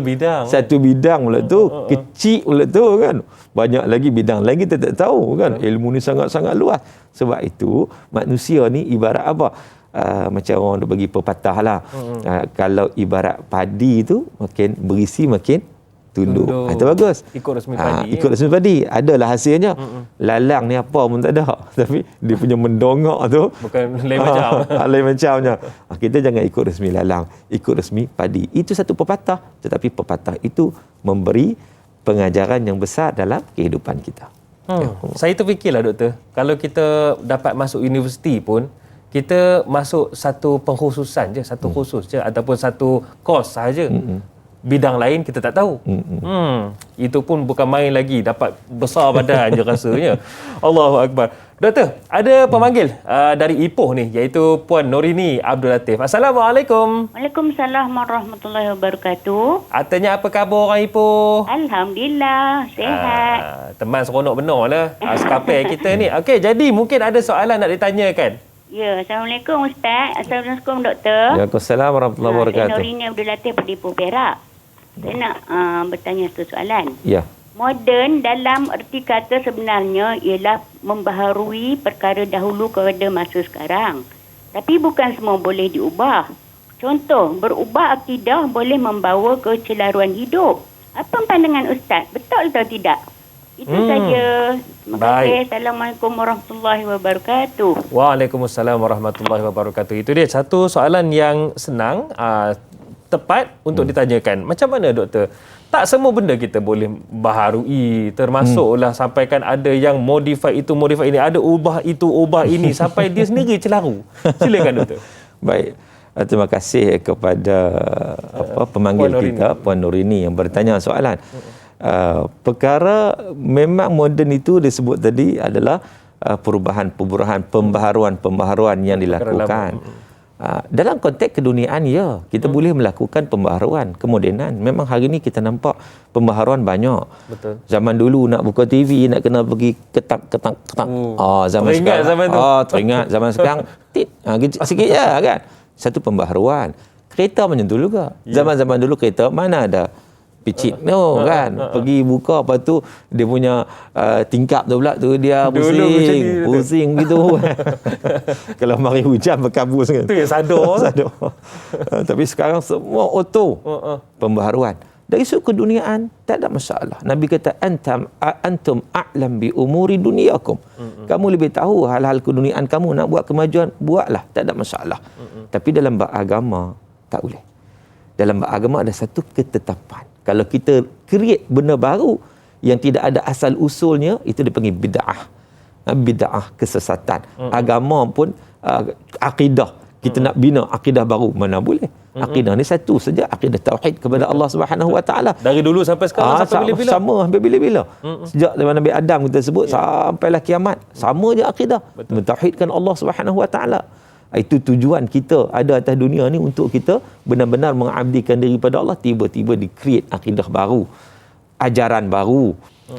Satu bidang pula tu, kecil pula tu kan. Banyak lagi bidang lagi kita tak tahu kan. Ilmu ni sangat-sangat luas. Sebab itu manusia ni ibarat apa? Macam orang bagi pepatah lah. Kalau ibarat padi tu, makin berisi makin tunduk. Itu bagus. Ikut resmi padi. Ikut resmi padi. Adalah hasilnya. Lalang ni apa pun tak ada. Tapi dia punya mendongak tu. Bukan lain macam. Lain macamnya. Kita jangan ikut resmi lalang. Ikut resmi padi. Itu satu pepatah. Tetapi pepatah itu memberi pengajaran yang besar dalam kehidupan kita. Saya terfikirlah Doktor, kalau kita dapat masuk universiti pun, kita masuk satu pengkhususan je, satu khusus je, ataupun satu kos sahaja. Bidang lain kita tak tahu. Itu pun bukan main lagi, dapat besar badan je rasanya. Allahu Akbar. Doktor, ada pemanggil dari Ipoh ni, iaitu Puan Norini Abdul Latif. Assalamualaikum. Waalaikumsalam warahmatullahi wabarakatuh. Atanya apa khabar orang Ipoh? Alhamdulillah, sihat. Teman seronok benar lah sekapel kita ni. Okey, jadi mungkin ada soalan nak ditanyakan. Ya, Assalamualaikum Ustaz. Assalamualaikum Doktor. Waalaikumsalam warahmatullahi wabarakatuh. Saya Norini Abdul Latif di Ipoh Perak. Saya nak bertanya satu soalan. Ya. Moden dalam erti kata sebenarnya ialah membaharui perkara dahulu kepada masa sekarang. Tapi bukan semua boleh diubah. Contoh, berubah akidah boleh membawa kecelaruan hidup. Apa pandangan Ustaz? Betul atau tidak? Itu saja. Terima kasih. Assalamualaikum warahmatullahi wabarakatuh. Waalaikumsalam warahmatullahi wabarakatuh. Itu dia satu soalan yang senang, tepat untuk ditanyakan. Macam mana Doktor? Tak semua benda kita boleh baharui, termasuklah sampaikan ada yang modify itu, modify ini, ada ubah itu, ubah ini, sampai dia sendiri celaru. Silakan Doktor. Baik. Terima kasih kepada pemanggil kita, Puan Norini yang bertanya soalan. Perkara memang moden itu disebut tadi adalah perubahan, pembaharuan yang dilakukan. Dalam konteks keduniaan, ya, kita boleh melakukan pembaharuan, kemodenan. Memang hari ni kita nampak pembaharuan banyak. Betul. Zaman dulu nak buka TV, nak kena pergi ketak. Zaman Teringat sekarang. zaman tu. Teringat zaman sekarang. Sikit je kan. Satu pembaharuan. Kereta macam tu juga. Zaman-zaman dulu kereta mana ada picit kan. Pergi buka, lepas tu dia punya tingkap tu pula tu dia pusing gitu. Kalau mari hujan berkabus kan. Itu yang sadar. Tapi sekarang semua auto. Pembaharuan. Dari sudut keduniaan tak ada masalah. Nabi kata antum a'lam bi umuri dunyakum. Kamu lebih tahu hal-hal keduniaan kamu, nak buat kemajuan, buatlah, tak ada masalah. Tapi dalam beragama tak boleh. Dalam beragama ada satu ketetapan. Kalau kita create benda baru yang tidak ada asal usulnya, itu dipanggil bid'ah. Bid'ah, kesesatan. Agama pun akidah. Kita nak bina akidah baru, mana boleh. Akidah ni satu saja, akidah tauhid kepada Allah Subhanahu Wa Taala. Dari dulu sampai sekarang sampai bila-bila. Sama sampai bila-bila. Sejak zaman Nabi Adam kita sebut sampailah kiamat, sama je akidah. Mentauhidkan Allah Subhanahu Wa Taala. Itu tujuan kita ada atas dunia ni, untuk kita benar-benar mengabdikan diri pada Allah. Tiba-tiba di-create akidah baru, ajaran baru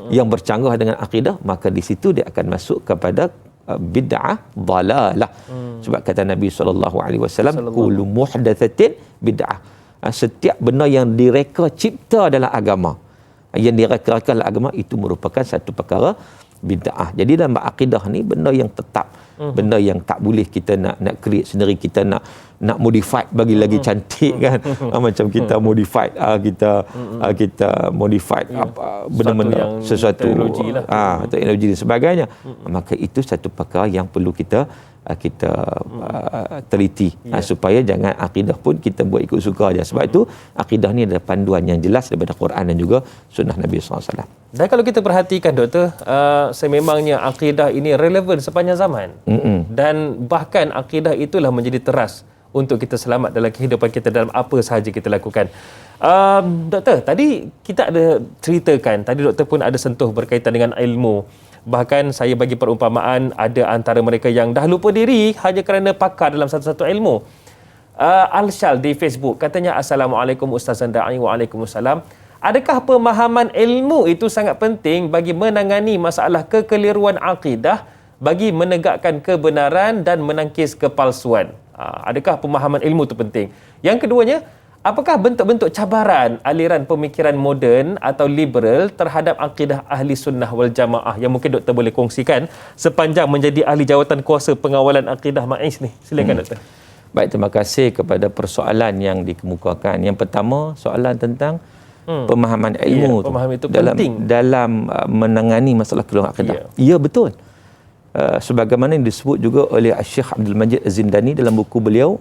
yang bercanggah dengan akidah, maka di situ dia akan masuk kepada bid'ah dalalah. Sebab kata Nabi SAW, kullu muhdatsatin bid'ah. Setiap benda yang direka cipta dalam agama, yang direka-reka dalam agama, itu merupakan satu perkara bid'ah. Jadi dalam akidah ni benda yang tetap, benda yang tak boleh kita nak create sendiri, kita nak modify bagi lagi cantik kan. Macam kita modify kita modify benda-benda sesuatu teknologi dan sebagainya. Maka itu satu perkara yang perlu kita teliti, supaya jangan akidah pun kita buat ikut suka aja. Sebab itu akidah ni ada panduan yang jelas daripada Quran dan juga sunnah Nabi SAW. Dan kalau kita perhatikan, Doktor, sememangnya akidah ini relevan sepanjang zaman. Dan bahkan akidah itulah menjadi teras untuk kita selamat dalam kehidupan kita, dalam apa sahaja kita lakukan. Doktor, tadi kita ada ceritakan, tadi Doktor pun ada sentuh berkaitan dengan ilmu. Bahkan saya bagi perumpamaan, ada antara mereka yang dah lupa diri hanya kerana pakar dalam satu-satu ilmu. Al-Shal di Facebook katanya, Assalamualaikum Ustazan Da'i. Waalaikumsalam. Adakah pemahaman ilmu itu sangat penting bagi menangani masalah kekeliruan akidah, bagi menegakkan kebenaran dan menangkis kepalsuan? Adakah pemahaman ilmu itu penting? Yang keduanya, apakah bentuk-bentuk cabaran aliran pemikiran moden atau liberal terhadap akidah ahli sunnah wal jamaah yang mungkin Doktor boleh kongsikan sepanjang menjadi ahli jawatan kuasa pengawalan akidah MAIS ni? Silakan Doktor. Baik, terima kasih kepada persoalan yang dikemukakan. Yang pertama, soalan tentang pemahaman ilmu pemahaman itu dalam menangani masalah kekeliruan akidah. Ya, betul. Sebagaimana yang disebut juga oleh Syekh Abdul Majid Az-Zindani dalam buku beliau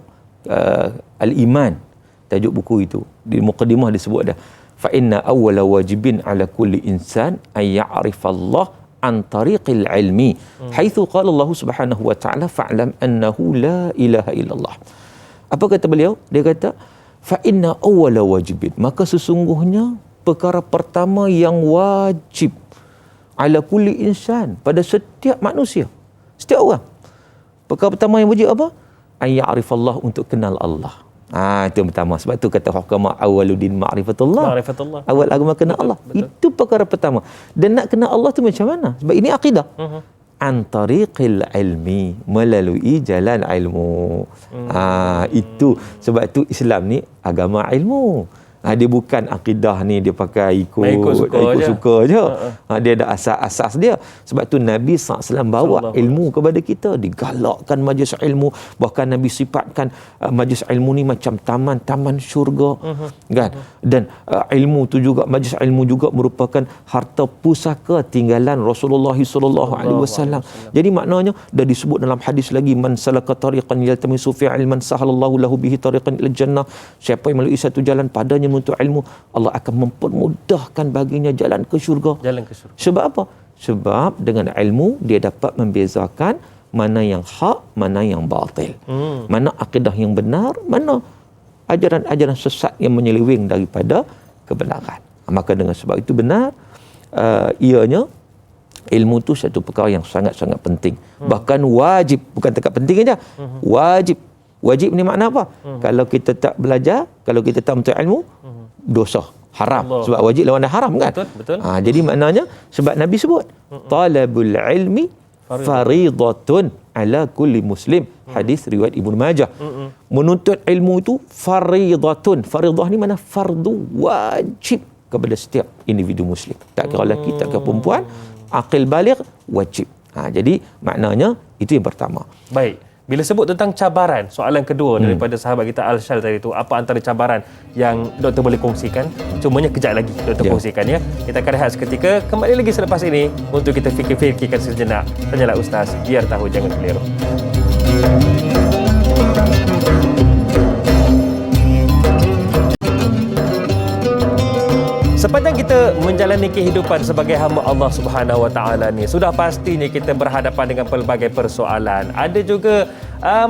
Al-Iman. Tajuk buku itu di mukadimah disebut ada, fa inna awwala wajibin ala kulli insan ay ya'rifa Allah an tariqil ilmi haitsu qala Allah Subhanahu wa ta'ala fa'lam annahu la ilaha illallah. Apa kata beliau? Dia kata fa inna awwala wajibin, maka sesungguhnya perkara pertama yang wajib ala kulli insan, pada setiap manusia, setiap orang. Perkara pertama yang wajib apa? Ay ya'rifa Allah, untuk kenal Allah. Itu yang pertama. Sebab tu kata hukama awwaluddin ma'rifatullah. Awal agama kenal Allah. Betul. Itu perkara pertama. Dan nak kenal Allah tu macam mana? Sebab ini akidah. Antariqil ilmi, melalui jalan ilmu. Itu sebab tu Islam ni agama ilmu. Dia bukan akidah ni dia pakai ikut suka je. Dia ada asas-asas dia. Sebab tu Nabi SAW bawa ilmu kepada kita, digalakkan majlis ilmu. Bahkan Nabi sifatkan majlis ilmu ni macam taman-taman syurga, kan? Dan ilmu tu juga, majlis ilmu juga merupakan harta pusaka tinggalan Rasulullah SAW. Jadi maknanya dah disebut dalam hadis lagi, man salaka tariqan yaltamisu fi ilman sahalallahu lahu bihi tariqan ila jannah. Siapa yang melalui satu jalan padanya untuk ilmu, Allah akan mempermudahkan baginya jalan ke syurga. Sebab apa? Sebab dengan ilmu dia dapat membezakan mana yang hak, mana yang batil. Mana akidah yang benar, mana ajaran-ajaran sesat yang menyeleweng daripada kebenaran. Maka dengan sebab itu benar, ianya ilmu tu satu perkara yang sangat-sangat penting. Bahkan wajib, bukan dekat penting saja. Wajib Wajib ni makna apa? Kalau kita tak belajar, kalau kita tak menuntut ilmu, dosa, haram. Allah. Sebab wajib lawan haram kan? Betul. Jadi maknanya sebab Nabi sebut talabul ilmi faridatun ala kulli muslim. Hadis riwayat Ibnu Majah. Menuntut ilmu itu faridatun. Faridah ni mana fardu, wajib kepada setiap individu muslim. Tak kira lelaki, tak kira perempuan, aqil baligh, wajib. Jadi maknanya itu yang pertama. Baik. Bila sebut tentang cabaran, soalan kedua daripada sahabat kita Al-Shal tadi tu, apa antara cabaran yang doktor boleh kongsikan? Cumanya kejap lagi doktor kongsikan ya. Kita akan rehat seketika, kembali lagi selepas ini untuk kita fikir-fikirkan sejenak. Tanyalah Ustaz, biar tahu jangan keliru. Sepanjang kita menjalani kehidupan sebagai hamba Allah Subhanahu Wa Taala ni, sudah pastinya kita berhadapan dengan pelbagai persoalan. Ada juga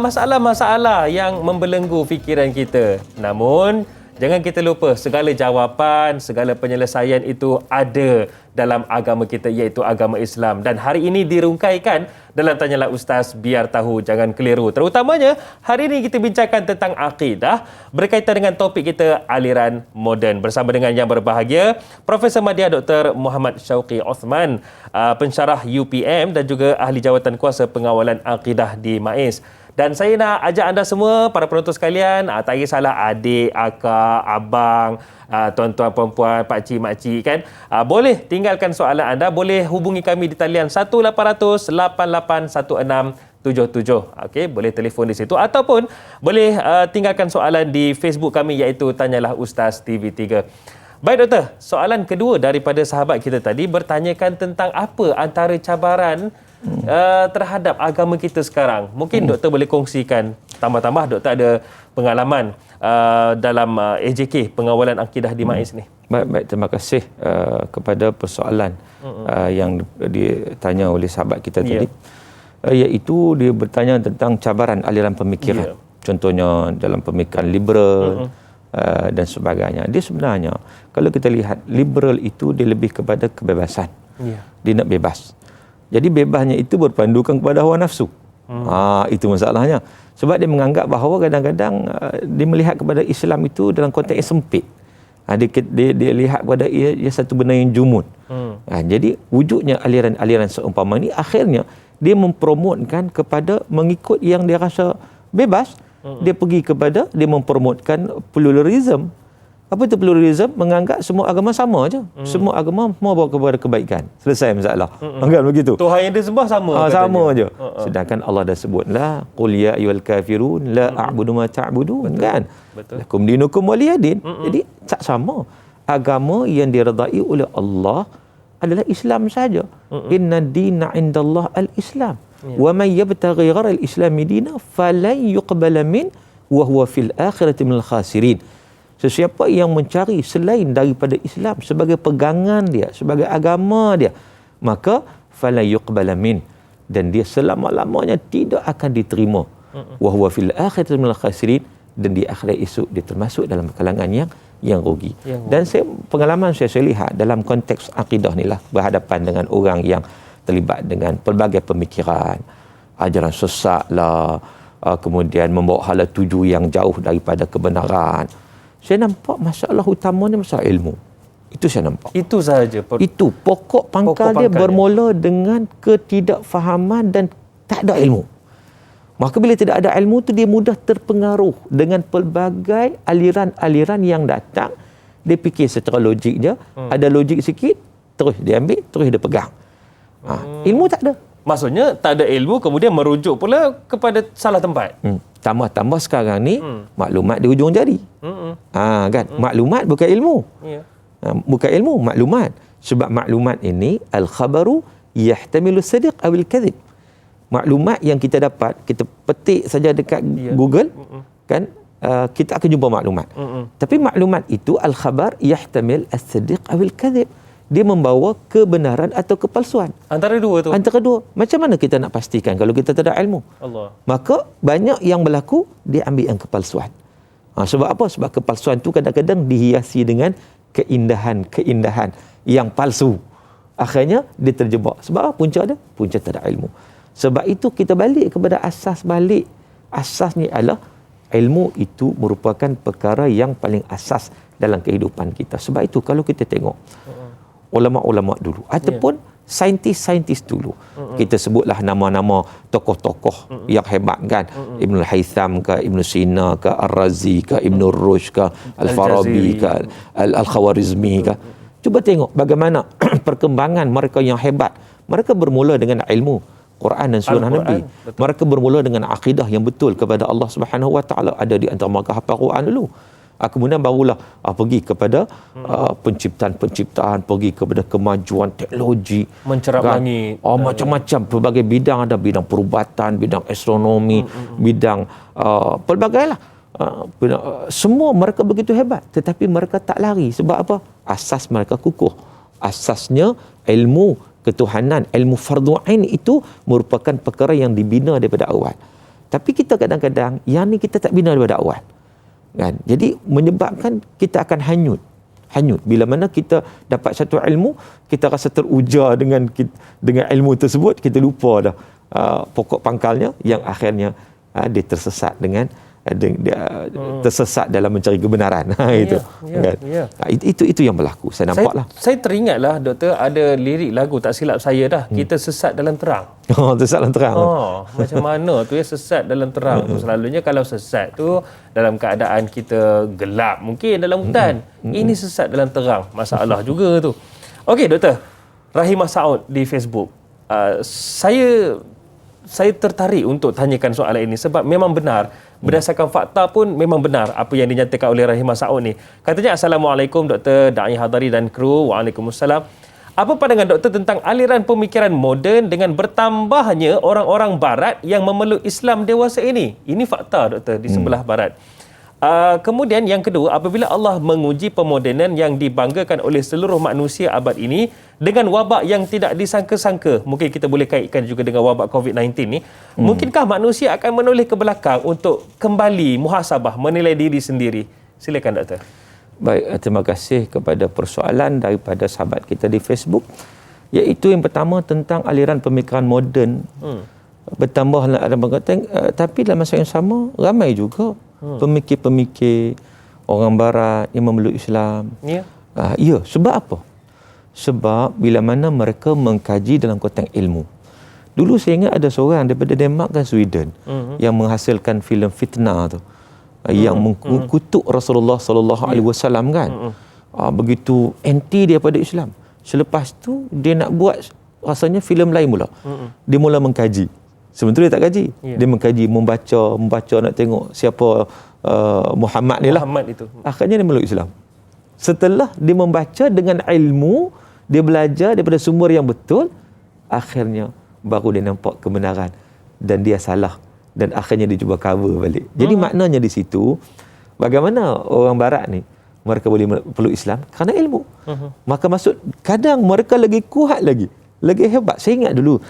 masalah-masalah yang membelenggu fikiran kita. Namun, jangan kita lupa segala jawapan, segala penyelesaian itu ada dalam agama kita, iaitu agama Islam. Dan hari ini dirungkaikan dalam Tanyalah Ustaz, biar tahu jangan keliru. Terutamanya hari ini kita bincangkan tentang akidah berkaitan dengan topik kita aliran moden. Bersama dengan yang berbahagia Profesor Madya Dr. Muhammad Syauqi Osman, pensyarah UPM dan juga ahli jawatan kuasa pengawalan akidah di MAIS. Dan saya nak ajak anda semua, para penonton sekalian, tak kisahlah adik, akak, abang, tuan-tuan, perempuan, pakcik, makcik kan. Boleh tinggalkan soalan anda, boleh hubungi kami di talian 1-800-8816-77. Okey, boleh telefon di situ ataupun boleh tinggalkan soalan di Facebook kami iaitu Tanyalah Ustaz TV3. Baik doktor, soalan kedua daripada sahabat kita tadi bertanyakan tentang apa antara cabaran terhadap agama kita sekarang. Mungkin doktor boleh kongsikan, tambah-tambah doktor ada pengalaman dalam AJK, pengawalan akidah di MAIS ni. Baik, terima kasih kepada persoalan yang ditanya oleh sahabat kita tadi. Iaitu dia bertanya tentang cabaran aliran pemikiran. Contohnya dalam pemikiran liberal dan sebagainya. Dia sebenarnya kalau kita lihat liberal itu dia lebih kepada kebebasan. Dia nak bebas. Jadi bebasnya itu berpandukan kepada hawa nafsu. Itu masalahnya. Sebab dia menganggap bahawa kadang-kadang dia melihat kepada Islam itu dalam konteks yang sempit. Dia lihat kepada ia satu benda yang jumun. Jadi wujudnya aliran-aliran seumpama ini akhirnya dia mempromotkan kepada mengikut yang dia rasa bebas. Dia pergi kepada, dia mempromotkan pluralism. Apa itu pluralism? Menganggap semua agama sama aja. Semua agama mau bawa kepada kebaikan. Selesai masalah. Kan begitu. Tuhan yang disembah sama. Sama aja. Sedangkan Allah dah sebutlah, qul ya ayyuhal kafirun la a'budu ma ta'budun, kan? Lakum dinukum waliyadin. Jadi tak sama. Agama yang diredai oleh Allah adalah Islam saja. Inna dina 'indallah al-Islam. Wa man yabtaghi ghayra al-Islam dina falan yuqbala min wa huwa fil akhirati minal khasirin. Sesiapa yang mencari selain daripada Islam sebagai pegangan dia, sebagai agama dia, maka fala yuqbala min, dan dia selama-lamanya tidak akan diterima. Wa huwa fil akhirati minal khasirin, dan di akhirat esok dia termasuk dalam kalangan yang rugi. Dan pengalaman saya lihat dalam konteks akidah ni lah, berhadapan dengan orang yang terlibat dengan pelbagai pemikiran, ajaran sesat lah, kemudian membawa hala tuju yang jauh daripada kebenaran. Saya nampak masalah utamanya masalah ilmu. Itu saya nampak. Itu sahaja. Itu pokok pangkal dia bermula dengan ketidakfahaman dan tak ada ilmu. Maka bila tidak ada ilmu tu dia mudah terpengaruh dengan pelbagai aliran-aliran yang datang. Dia fikir secara logik je, ada logik sikit, terus dia ambil, terus dia pegang. Ilmu tak ada. Maksudnya tak ada ilmu kemudian merujuk pula kepada salah tempat. Tambah-tambah sekarang ni maklumat di hujung jari. Kan? Maklumat bukan ilmu. Bukan ilmu, maklumat. Sebab maklumat ini al-khabaru yahtamilu as-sidq aw al-kadhib. Maklumat yang kita dapat, kita petik saja dekat Google, kan? Kita akan jumpa maklumat. Tapi maklumat itu al-khabar yahtamil as-sidq aw al-kadhib. Dia membawa kebenaran atau kepalsuan. Antara dua tu. Antara dua. Macam mana kita nak pastikan kalau kita tak ada ilmu? Allah. Maka banyak yang berlaku, dia ambil yang kepalsuan. Sebab apa? Sebab kepalsuan tu kadang-kadang dihiasi dengan keindahan-keindahan yang palsu. Akhirnya dia terjebak. Sebab apa punca dia? Punca tak ada ilmu. Sebab itu kita balik kepada asas balik. Asasnya adalah ilmu itu merupakan perkara yang paling asas dalam kehidupan kita. Sebab itu kalau kita tengok ulama-ulama dulu ataupun saintis-saintis dulu, kita sebutlah nama-nama tokoh-tokoh yang hebat kan, Ibn Haytham ke, Ibn Sina ke, Ar-Razi ke, Ibn Rushd ke, Al-Farabi ke, Al-Khawarizmi ke. Cuba tengok bagaimana perkembangan mereka yang hebat. Mereka bermula dengan ilmu Quran dan sunnah Nabi. Betul. Mereka bermula dengan akidah yang betul kepada Allah Subhanahu Wa Taala. Ada di antara mereka hafal Quran dulu. Kemudian barulah pergi kepada penciptaan-penciptaan, pergi kepada kemajuan teknologi, mencerap langit, macam-macam pelbagai bidang, ada bidang perubatan, bidang astronomi, bidang pelbagai lah. Semua mereka begitu hebat, tetapi mereka tak lari. Sebab apa? Asas mereka kukuh. Asasnya ilmu ketuhanan, ilmu fardu ain itu merupakan perkara yang dibina daripada awal. Tapi kita kadang-kadang yang ni kita tak bina daripada awal. Kan? Jadi menyebabkan kita akan hanyut. Bila mana kita dapat satu ilmu, kita rasa teruja dengan ilmu tersebut, kita lupa dah pokok pangkalnya, yang akhirnya dia tersesat tersesat dalam mencari kebenaran. Itu yang berlaku. Saya nampaklah. Saya teringatlah doktor, ada lirik lagu tak silap saya dah, kita sesat dalam terang. Sesat dalam terang. Macam mana tu ya, sesat dalam terang tu. Selalunya kalau sesat tu dalam keadaan kita gelap, mungkin dalam hutan. Ini sesat dalam terang. Masalah juga tu. Okey doktor, Rahimah Saud di Facebook. Saya tertarik untuk tanyakan soalan ini sebab memang benar, berdasarkan fakta pun memang benar apa yang dinyatakan oleh Rahimah Saud ni. Katanya, Assalamualaikum Dr. Da'i Hadari dan kru. Waalaikumsalam. Apa pandangan doktor tentang aliran pemikiran moden dengan bertambahnya orang-orang barat yang memeluk Islam dewasa ini? Ini fakta doktor di sebelah barat. Kemudian yang kedua, apabila Allah menguji pemodenan yang dibanggakan oleh seluruh manusia abad ini dengan wabak yang tidak disangka-sangka, mungkin kita boleh kaitkan juga dengan wabak COVID-19 ni, mungkinkah manusia akan menoleh ke belakang untuk kembali muhasabah, menilai diri sendiri? Silakan doktor. Baik, terima kasih kepada persoalan daripada sahabat kita di Facebook, iaitu yang pertama tentang aliran pemikiran moden. Bertambah ada berkata, tapi dalam masa yang sama ramai juga pemikir-pemikir orang barat yang memeluk Islam. Ya, sebab apa? Sebab bila mana mereka mengkaji dalam konteks ilmu. Dulu saya ingat ada seorang daripada Denmark dan Sweden yang menghasilkan filem Fitnah tu, yang mengkutuk Rasulullah sallallahu alaihi wasallam kan. Begitu anti daripada Islam. Selepas tu dia nak buat rasanya filem lain pula. Dia mula mengkaji. Sebenarnya dia tak kaji. Dia mengkaji, membaca nak tengok siapa Muhammad ni lah. Muhammad itu. Akhirnya dia meluk Islam. Setelah dia membaca dengan ilmu, dia belajar daripada sumber yang betul, akhirnya baru dia nampak kebenaran dan dia salah, dan akhirnya dia cuba cover balik. Jadi maknanya di situ, bagaimana orang barat ni mereka boleh peluk Islam kerana ilmu. Maka maksud kadang mereka lagi kuat lagi hebat. Saya ingat dulu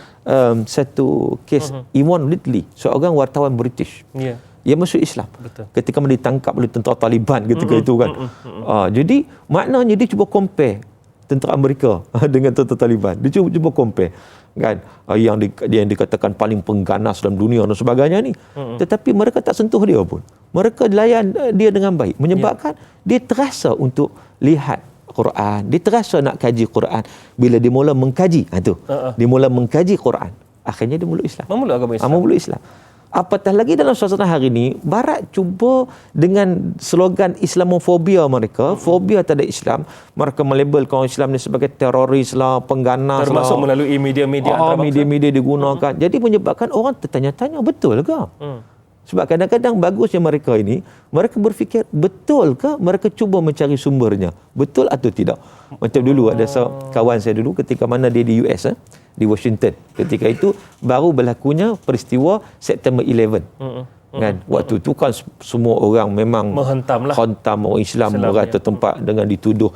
satu kes Ewan Ridley, seorang wartawan British. Ia masuk Islam. Betul. Ketika ditangkap oleh tentera Taliban ketika itu kan. Jadi maknanya dia cuba compare tentera Amerika dengan tentera Taliban. Dia cuba compare kan, yang dikatakan paling pengganas dalam dunia dan sebagainya ni. Tetapi mereka tak sentuh dia pun. Mereka layan dia dengan baik, menyebabkan dia terasa untuk lihat Quran, dia terasa nak kaji Quran. Bila dia mula mengkaji, dia mula mengkaji Quran, akhirnya dia meluk Islam. Memeluk agama Islam. Memeluk Islam. Apatah lagi dalam suasana hari ini, Barat cuba dengan slogan Islamofobia mereka, fobia terhadap Islam, mereka melabelkan orang Islam ni sebagai teroris lah, pengganas lah. Termasuk melalui media-media antarabangsa. Media-media digunakan. Jadi menyebabkan orang tertanya-tanya, betul ke? Sebab kadang-kadang bagusnya mereka ini, mereka berfikir, betul ke mereka cuba mencari sumbernya? Betul atau tidak? Macam dulu ada kawan saya dulu ketika mana dia di US, di Washington. Ketika itu baru berlakunya peristiwa September 11. Kan? Waktu itu kan semua orang memang menghentam orang Islam merata tempat dengan dituduh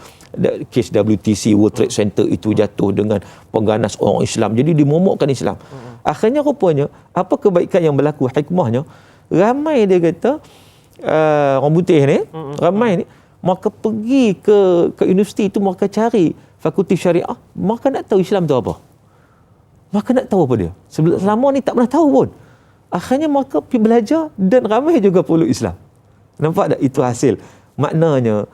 kes WTC, World Trade Center itu jatuh dengan pengganas orang Islam. Jadi dimomokkan Islam. Akhirnya rupanya, apa kebaikan yang berlaku, hikmahnya, ramai dia kata orang putih ni, ramai ni, maka pergi ke universiti itu, maka cari fakulti syariah, maka nak tahu Islam tu apa. Maka nak tahu apa dia. Selama ni tak pernah tahu pun. Akhirnya mereka pergi belajar dan ramai juga peluk Islam. Nampak tak? Itu hasil. Maknanya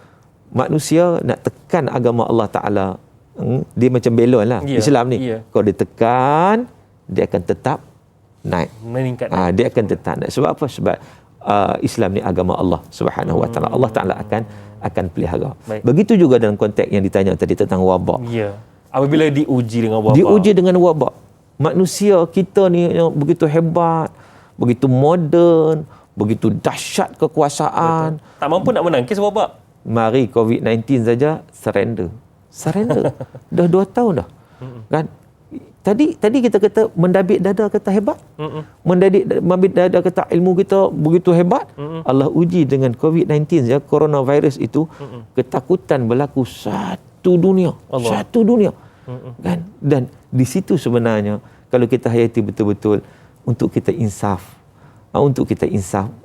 manusia nak tekan agama Allah Ta'ala, dia macam belon lah. Islam ni. Kalau dia tekan, dia akan tetap naik. Meningkat. Dia akan tetap naik. Sebab apa? Sebab Islam ni agama Allah Subhanahu Wa Ta'ala. Allah Ta'ala akan pelihara. Begitu juga dalam konteks yang ditanya tadi tentang wabak. Ya. Apabila diuji dengan wabak. Diuji dengan wabak. Manusia kita ni yang begitu hebat, begitu moden, begitu dahsyat kekuasaan. Betul. Tak mampu nak menangkis wabak. Mari COVID-19 saja surrender. Dah 2 tahun dah. Kan? Tadi kita kata mendabik dada kata hebat. Mendabik dada kata ilmu kita begitu hebat. Allah uji dengan COVID-19 ya, coronavirus itu. Ketakutan berlaku satu dunia. Satu dunia. Kan? Dan di situ sebenarnya kalau kita hayati betul-betul untuk kita insaf.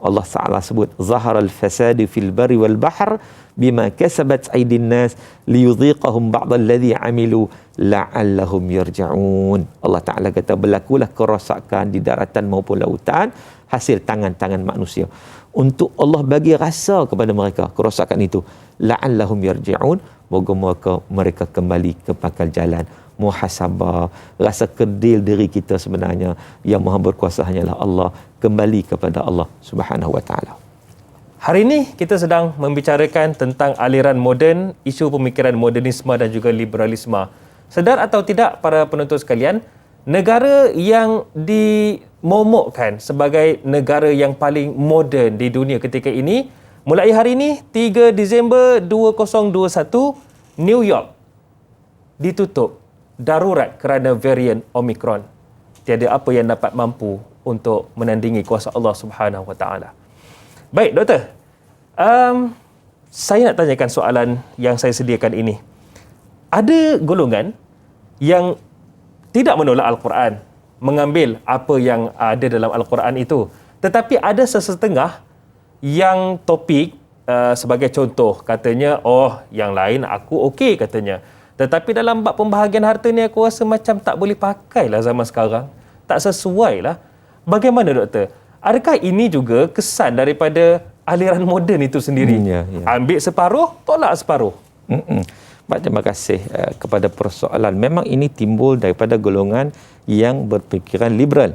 Allah Ta'ala sebut zaharal fasadi fil barri wal bahr bima kasabat aydin nas liyudhiqahum ba'd alladhi amilu la'allahum yarja'un. Allah Ta'ala kata berlakulah kerosakan di daratan maupun lautan hasil tangan-tangan manusia. Untuk Allah bagi rasa kepada mereka kerosakan itu, la'allahum yarji'un, moga-moga mereka kembali ke pangkal jalan. Muhasabah, rasa kerdil diri kita sebenarnya, yang Maha berkuasa hanyalah Allah, kembali kepada Allah Subhanahu Wa Ta'ala. Hari ini kita sedang membicarakan tentang aliran moden, isu pemikiran modernisme dan juga liberalisme. Sedar atau tidak para penonton sekalian, negara yang dimomokkan sebagai negara yang paling moden di dunia ketika ini, mulai hari ini 3 Disember 2021, New York ditutup darurat kerana varian Omicron. Tiada apa yang dapat mampu untuk menandingi kuasa Allah Subhanahu Wa Ta'ala. Baik, Doktor. Saya nak tanyakan soalan yang saya sediakan ini. Ada golongan yang tidak menolak Al-Quran, mengambil apa yang ada dalam Al-Quran itu. Tetapi ada sesetengah yang topik, sebagai contoh, katanya, yang lain aku okey katanya. Tetapi dalam bab pembahagian harta ni aku rasa macam tak boleh pakailah zaman sekarang. Tak sesuai lah. Bagaimana, Doktor? Adakah ini juga kesan daripada aliran moden itu sendiri? Ambil separuh, tolak separuh. Terima kasih kepada persoalan. Memang ini timbul daripada golongan yang berfikiran liberal.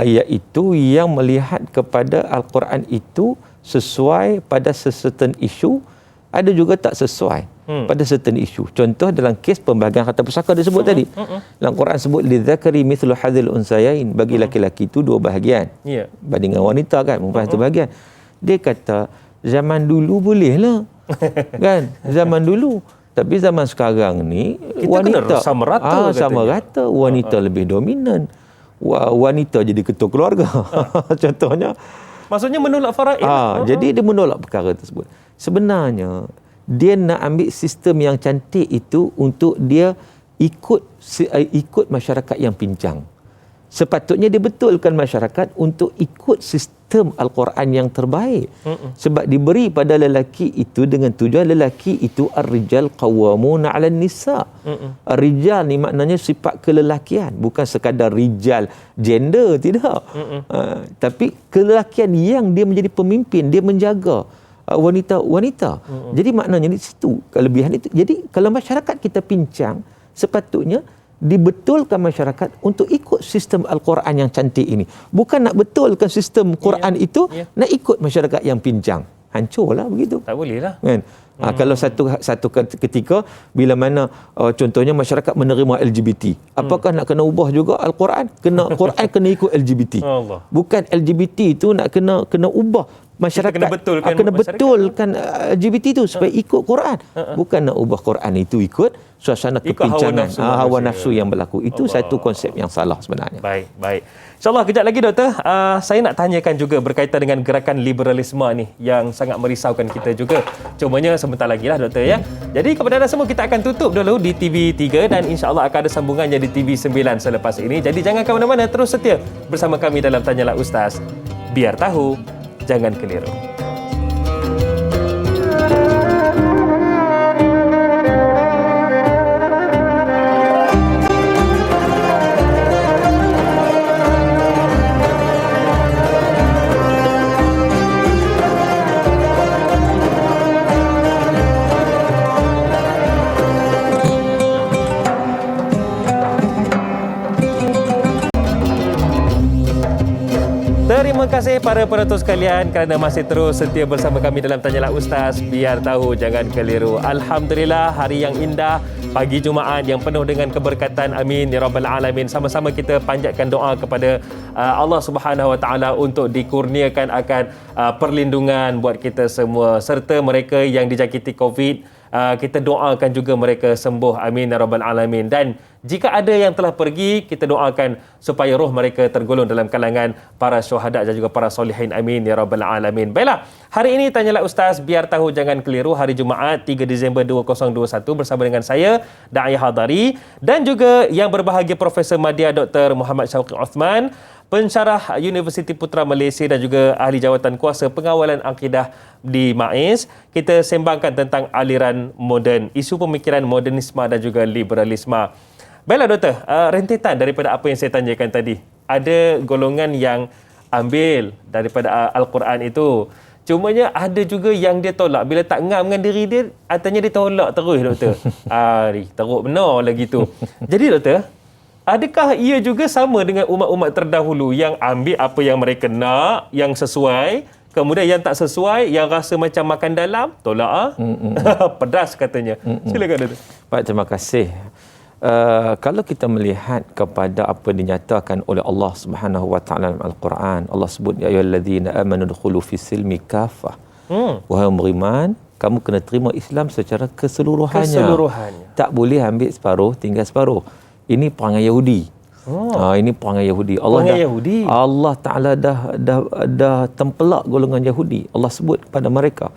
Iaitu yang melihat kepada Al-Quran itu sesuai pada certain isu, ada juga tak sesuai pada certain isu. Contoh dalam kes pembahagian harta pusaka disebut tadi. Dalam Quran sebut lidzakari mithlu hadzal unsayain, bagi laki-laki itu 2 bahagian. Banding dengan wanita kan, perempuan 1 bahagian. Dia kata zaman dulu bolehlah. Kan? Zaman dulu. Tapi zaman sekarang ni kita wanita kena sama rata. Sama rata, wanita lebih dominan. Wanita jadi ketua keluarga. Contohnya. Maksudnya menolak faraid. Jadi dia menolak perkara tersebut. Sebenarnya dia nak ambil sistem yang cantik itu untuk dia ikut masyarakat yang pincang. Sepatutnya dia betulkan masyarakat untuk ikut sistem Al-Quran yang terbaik. Sebab diberi pada lelaki itu dengan tujuan lelaki itu ar-rijal qawwamuna 'alan nisa. Ar-rijal ni maknanya sifat kelelakian, bukan sekadar rijal gender, tidak. Tapi kelelakian yang dia menjadi pemimpin, dia menjaga wanita-wanita. Jadi maknanya di situ kelebihan itu. Jadi kalau masyarakat kita pincang, sepatutnya dibetulkan masyarakat untuk ikut sistem Al-Quran yang cantik ini. Bukan nak betulkan sistem Quran itu, nak ikut masyarakat yang pincang. Hancurlah begitu. Tak boleh lah. Kan? Kalau satu ketika bila mana contohnya masyarakat menerima LGBT, apakah nak kena ubah juga Al-Quran? Quran kena ikut LGBT. Allah. Bukan LGBT itu nak kena ubah masyarakat. Kena betulkan LGBT itu supaya ikut Quran. Bukan nak ubah Quran itu ikut suasana kepincangan, hawa nafsu yang berlaku. Itu Allah. Satu konsep yang salah sebenarnya. Baik. InsyaAllah kejap lagi, Doktor. Saya nak tanyakan juga berkaitan dengan gerakan liberalisme ni yang sangat merisaukan kita juga. Cumanya sebentar lagi lah, Doktor, ya. Jadi kepada anda semua, kita akan tutup dulu di TV3 dan insyaAllah akan ada sambungannya di TV9 selepas ini. Jadi jangan ke mana-mana, terus setia bersama kami dalam Tanyalah Ustaz. Biar tahu, jangan keliru. kasih para penonton sekalian kerana masih terus setia bersama kami dalam Tanyalah Ustaz. Biar tahu, jangan keliru. Alhamdulillah, hari yang indah, pagi Jumaat yang penuh dengan keberkatan. Amin ya rabbal alamin. Sama-sama kita panjatkan doa kepada Allah Subhanahu Wa Taala untuk dikurniakan akan perlindungan buat kita semua, serta mereka yang dijangkiti COVID. Kita doakan juga mereka sembuh. Amin ya rabbal alamin. Dan jika ada yang telah pergi, kita doakan supaya roh mereka tergolong dalam kalangan para syuhada dan juga para solihin. Amin ya rabbal alamin. Baiklah, hari ini Tanyalah Ustaz, biar tahu jangan keliru, hari Jumaat 3 Disember 2021 bersama dengan saya Da'i Hadari dan juga yang berbahagia Profesor Madya Dr. Muhammad Syauqi Osman, pensyarah Universiti Putra Malaysia dan juga ahli jawatan kuasa pengawalan akidah di MAIS. Kita sembangkan tentang aliran moden, isu pemikiran modernisme dan juga liberalisme. Baiklah Doktor, rentetan daripada apa yang saya tanyakan tadi. Ada golongan yang ambil daripada Al-Quran itu. Cumanya ada juga yang dia tolak. Bila tak ngam dengan diri dia, artinya dia tolak terus Doktor. Teruk benar lagi tu. Jadi Doktor, adakah ia juga sama dengan umat-umat terdahulu yang ambil apa yang mereka nak, yang sesuai, kemudian yang tak sesuai, yang rasa macam makan dalam, tolak pedas katanya. Silakan Doktor. Baik, terima kasih. Kalau kita melihat kepada apa dinyatakan oleh Allah Subhanahu Wa Taala dalam Al-Quran, Allah sebut ya ayyuhallazina amanu dkhulu fis silmi kaffah. Wahai beriman, kamu kena terima Islam secara keseluruhannya. Tak boleh ambil separuh tinggal separuh. Ini perangai Yahudi. Ini perangai Yahudi. Allah Taala dah tempelak golongan Yahudi. Allah sebut kepada mereka,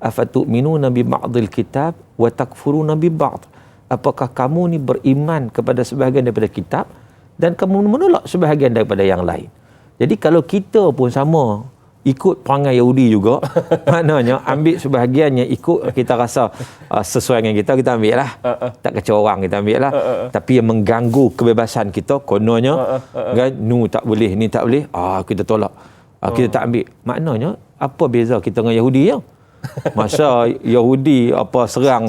afatu'minuna bi ba'dil kitab wa takfuruna bi ba'd. Apakah kamu ni beriman kepada sebahagian daripada kitab dan kamu menolak sebahagian daripada yang lain? Jadi kalau kita pun sama ikut perangai Yahudi juga, maknanya ambil sebahagiannya ikut kita rasa sesuai dengan kita ambil lah. Tak kacau orang kita ambil lah. Tapi yang mengganggu kebebasan kita, kononnya kan, tak boleh, ni tak boleh, kita tolak. Kita tak ambil. Maknanya apa beza kita dengan Yahudi ya? Masa Yahudi serang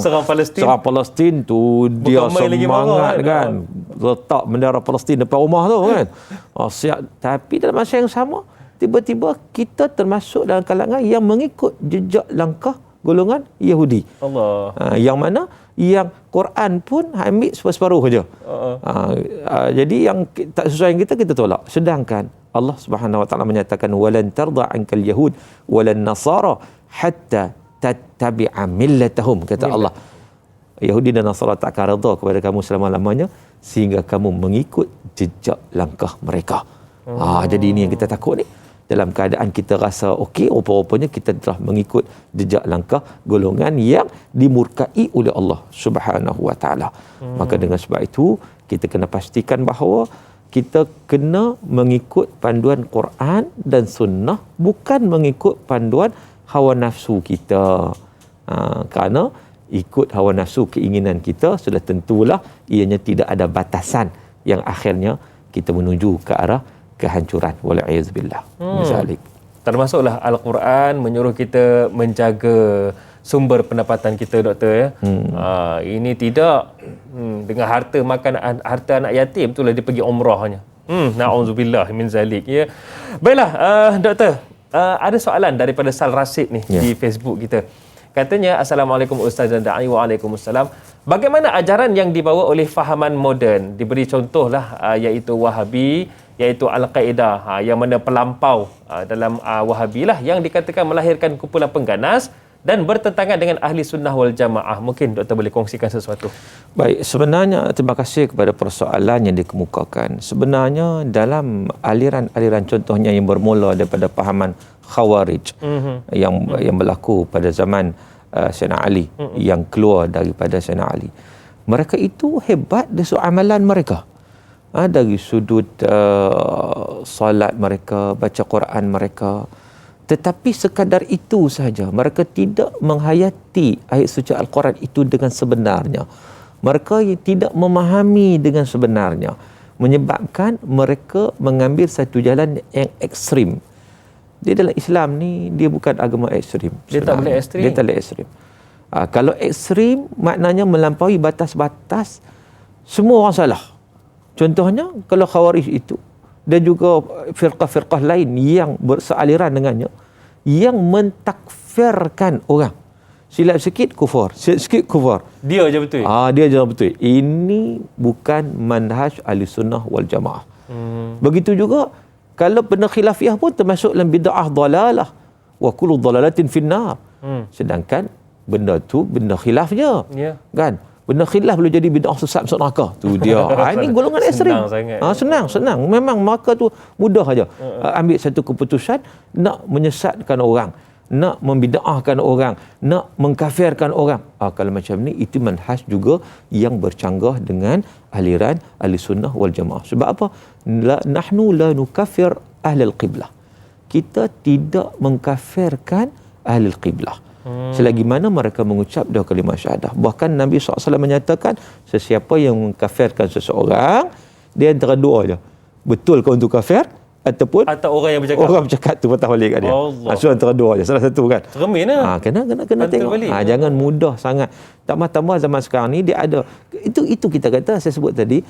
Palestin tu, dia semangat kan, letak bendera Palestin depan rumah tu kan. Siap. Tapi dalam masa yang sama, tiba-tiba kita termasuk dalam kalangan yang mengikut jejak langkah golongan Yahudi. Allah. Yang mana yang Quran pun ambil separuh saja. Jadi yang tak sesuai dengan kita tolak. Sedangkan Allah Subhanahu Wa Taala menyatakan walan tarda ankal yahud walan nasara hatta tattabi'a millatahum, kata Allah. Yahudi dan Nasara tak akan redha kepada kamu selama-lamanya sehingga kamu mengikut jejak langkah mereka. Jadi ini yang kita takut ni. Dalam keadaan kita rasa okey, rupa-rupanya kita telah mengikut jejak langkah golongan yang dimurkai oleh Allah Subhanahu Wa Taala. Maka dengan sebab itu kita kena pastikan bahawa kita kena mengikut panduan Quran dan Sunnah, bukan mengikut panduan hawa nafsu kita. Kerana ikut hawa nafsu, keinginan kita, sudah tentulah ianya tidak ada batasan yang akhirnya kita menuju ke arah kehancuran. Wal'iyazbillah. Termasuklah Al-Quran menyuruh kita menjaga sumber pendapatan kita Doktor ya. Ini tidak dengan harta makan harta anak yatim itulah dia pergi umrahnya. Na'udzubillah min zalik ya. Baiklah Doktor, ada soalan daripada Sal Rasid ni di Facebook kita. Katanya, Assalamualaikum Ustaz dan Da'i. Waalaikumsalam. Bagaimana ajaran yang dibawa oleh fahaman moden? Diberi contohlah iaitu Wahabi, iaitu Al-Qaeda, yang mana pelampau dalam Wahabi lah yang dikatakan melahirkan kumpulan pengganas dan bertentangan dengan ahli sunnah wal jamaah. Mungkin Doktor boleh kongsikan sesuatu. Baik, sebenarnya terima kasih kepada persoalan yang dikemukakan. Sebenarnya dalam aliran-aliran contohnya yang bermula daripada pahaman Khawarij yang berlaku pada zaman Sayyidina Ali, yang keluar daripada Sayyidina Ali. Mereka itu hebat dari sudut amalan mereka. Dari sudut solat mereka, baca Quran mereka. Tetapi sekadar itu sahaja. Mereka tidak menghayati ayat suci Al-Quran itu dengan sebenarnya. Mereka tidak memahami dengan sebenarnya. Menyebabkan mereka mengambil satu jalan yang ekstrim. Dia dalam Islam ni, dia bukan agama ekstrim. Dia tak boleh ekstrim. Dia tak boleh ekstrim. Kalau ekstrim, maknanya melampaui batas-batas, semua orang salah. Contohnya, kalau Khawarij itu, dan juga firqah-firqah lain yang bersealiran dengannya yang mentakfirkan orang. Silap sikit kufur, silap sikit kufur. Dia je betul. Dia je betul. Ini bukan manhaj Ahlussunnah wal Jamaah. Begitu juga kalau benda khilafiyah pun termasuk dalam bid'ah dalalah wa kullu dalalatin finnar. Sedangkan benda tu benda khilafnya. Kan? Benda khilaf boleh jadi bid'ah sesat masuk neraka. Tu dia. Ini golongan ekstrim. Senang. Memang mereka tu mudah aja ambil satu keputusan nak menyesatkan orang, nak membid'ahkan orang, nak mengkafirkan orang. Kalau macam ni, itu manhaj juga yang bercanggah dengan aliran Ahlussunnah wal Jamaah. Sebab apa? Nahnu la nukaffir ahlul qiblah. Kita tidak mengkafirkan ahlul qiblah. Selagi mana mereka mengucap dua kalimah syahadah. Bahkan Nabi SAW menyatakan, sesiapa yang mengkafirkan seseorang, dia antara dua je. Betul kau untuk kafir, atau orang yang bercakap. Orang bercakap tu patah balik kat dia. So antara dua je, salah satu kan. Cermin lah. Kena tengok. Jangan mudah sangat. Tambah-tambah zaman sekarang ni dia ada. Itu kita kata, saya sebut tadi,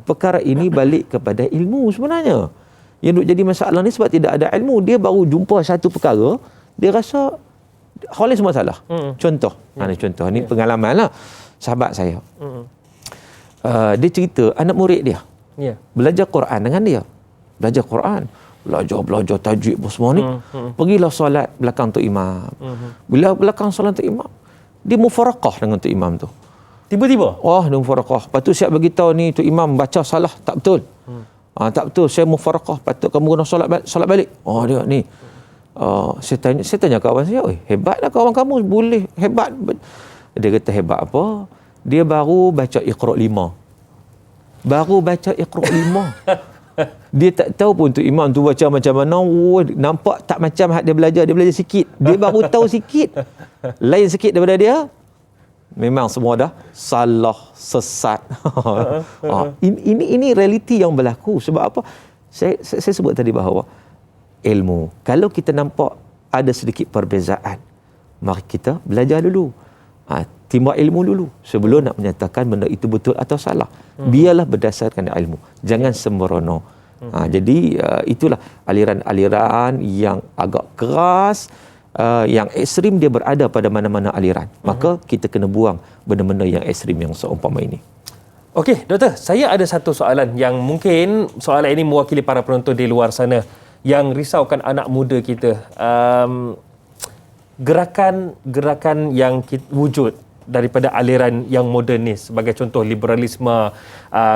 perkara ini balik kepada ilmu sebenarnya. Yang duk jadi masalah ni sebab tidak ada ilmu. Dia baru jumpa satu perkara, dia rasa hal lain semua salah. Contoh. Ni contoh. Ni pengalaman lah. Sahabat saya. Dia cerita anak murid dia. Belajar Quran dengan dia. Belajar Quran. Belajar tajwid semua ni. Pergilah solat belakang Tok Imam. Bila belakang solat Tok Imam, dia mufaraqah dengan Tok Imam tu. Tiba-tiba? Dia mufaraqah. Lepas tu siap beritahu ni Tok Imam baca salah. Tak betul. Tak betul. Saya mufaraqah. Patut kamu kena solat balik. Dia ni. Saya tanya kawan saya, hebatlah kawan kamu, boleh hebat. Dia kata hebat apa? Dia baru baca Iqra' 5. Dia tak tahu pun tu imam tu baca macam mana. Nampak tak macam hak dia belajar sikit. Dia baru tahu sikit. Lain sikit daripada dia. Memang semua dah salah, sesat. Ini realiti yang berlaku. Sebab apa? Saya sebut tadi bahawa ilmu, kalau kita nampak ada sedikit perbezaan, mari kita belajar dulu, timba ilmu dulu sebelum nak menyatakan benda itu betul atau salah. Biarlah berdasarkan ilmu, jangan sembrono. Jadi itulah aliran-aliran yang agak keras, yang ekstrim, dia berada pada mana-mana aliran. Maka kita kena buang benda-benda yang ekstrim yang seumpama ini. Okey, doktor, saya ada satu soalan yang mungkin soalan ini mewakili para penonton di luar sana yang risaukan anak muda kita. Gerakan yang wujud daripada aliran yang moden ni, sebagai contoh liberalisme,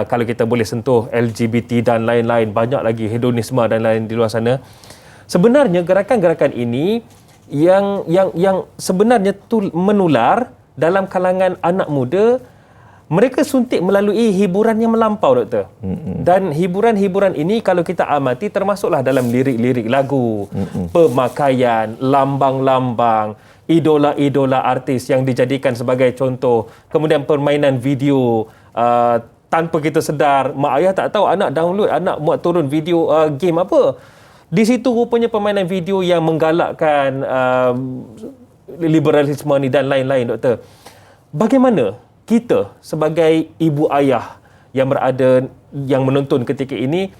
kalau kita boleh sentuh LGBT dan lain-lain, banyak lagi hedonisme dan lain di luar sana. Sebenarnya gerakan-gerakan ini yang sebenarnya tu menular dalam kalangan anak muda. Mereka suntik melalui hiburan yang melampau, doktor. Dan hiburan-hiburan ini kalau kita amati termasuklah dalam lirik-lirik lagu, pemakaian, lambang-lambang, idola-idola artis yang dijadikan sebagai contoh, kemudian permainan video tanpa kita sedar. Mak ayah tak tahu anak download, anak buat turun video game apa. Di situ rupanya permainan video yang menggalakkan liberalisme ni dan lain-lain, doktor. Bagaimana kita sebagai ibu ayah yang berada, yang menonton ketika ini,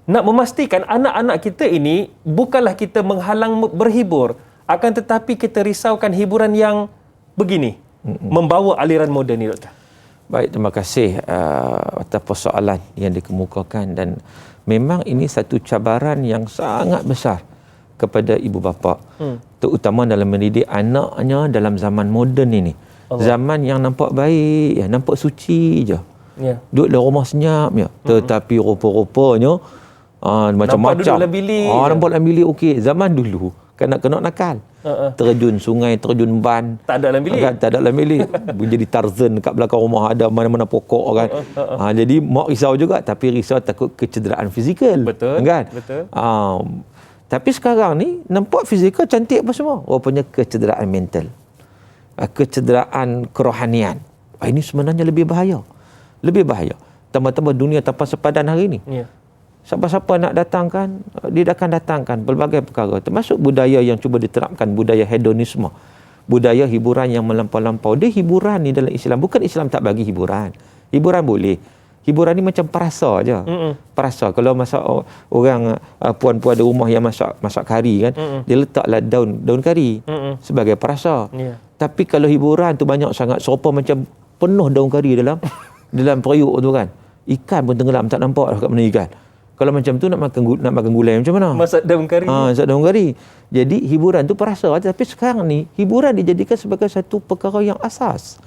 nak memastikan anak-anak kita ini bukanlah kita menghalang berhibur, akan tetapi kita risaukan hiburan yang begini, membawa aliran moden ni, doktor? Baik, terima kasih atas persoalan yang dikemukakan, dan memang ini satu cabaran yang sangat besar kepada ibu bapa, terutama dalam mendidik anaknya dalam zaman moden ini. Zaman yang nampak baik, nampak suci je. Duduk dalam rumah senyap je. Tetapi rupa-rupanya macam-macam. Nampak duduk dalam bilik. Nampak dalam bilik okey. Zaman dulu kanak-kanak nakal. Terjun sungai, terjun ban. Tak ada dalam bilik. Tak ada dalam bilik. Menjadi Tarzan kat belakang rumah, ada mana-mana pokok kan. Jadi mak risau juga, tapi risau takut kecederaan fizikal. Betul. Kan? Betul. Tapi sekarang ni nampak fizikal cantik apa semua. Rupanya kecederaan mental. Kecederaan kerohanian. Ini sebenarnya lebih bahaya. Lebih bahaya. Tambah-tambah dunia tanpa sepadan hari ini. Siapa-siapa nak datangkan, dia akan datangkan pelbagai perkara. Termasuk budaya yang cuba diterapkan, budaya hedonisme. Budaya hiburan yang melampau-lampau. Dia hiburan ni dalam Islam. Bukan Islam tak bagi hiburan. Hiburan boleh. hiburan ni macam perasa aja. Perasa. Kalau masak orang puan-puan ada rumah yang masak kari kan, dia letaklah daun kari sebagai perasa. Tapi kalau hiburan tu banyak sangat, serupa macam penuh daun kari dalam periuk tu kan. Ikan pun tenggelam, tak nampak dah kat mana ikan. Kalau macam tu nak makan gulai macam mana? Masak daun kari. Masak daun kari. Jadi hiburan tu perasa. Tapi sekarang ni hiburan dijadikan sebagai satu perkara yang asas.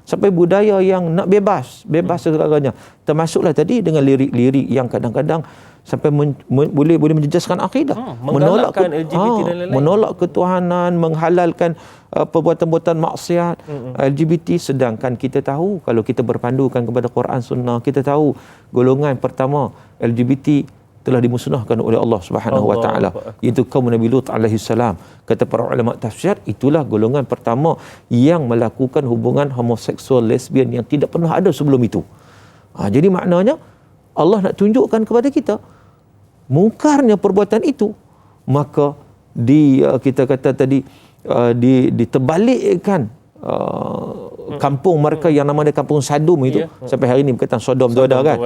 Sampai budaya yang nak bebas segalanya. Termasuklah tadi dengan lirik-lirik yang kadang-kadang sampai boleh menjejaskan akidah, menggalakkan LGBT dan lain-lain. Menolak ketuhanan, menghalalkan perbuatan-perbuatan maksiat LGBT. Sedangkan kita tahu kalau kita berpandukan kepada Quran Sunnah, kita tahu golongan pertama LGBT telah dimusnahkan oleh Allah Subhanahu wa taala, iaitu kaum Nabi Lut alaihi salam. Kata para ulama tafsir, itulah golongan pertama yang melakukan hubungan homoseksual lesbian yang tidak pernah ada sebelum itu. Jadi maknanya Allah nak tunjukkan kepada kita mungkarnya perbuatan itu, maka kita kata tadi diterbalikkan kampung mereka yang nama dia kampung Sadum itu. Sampai hari ini berkaitan Sodom tu ada kan.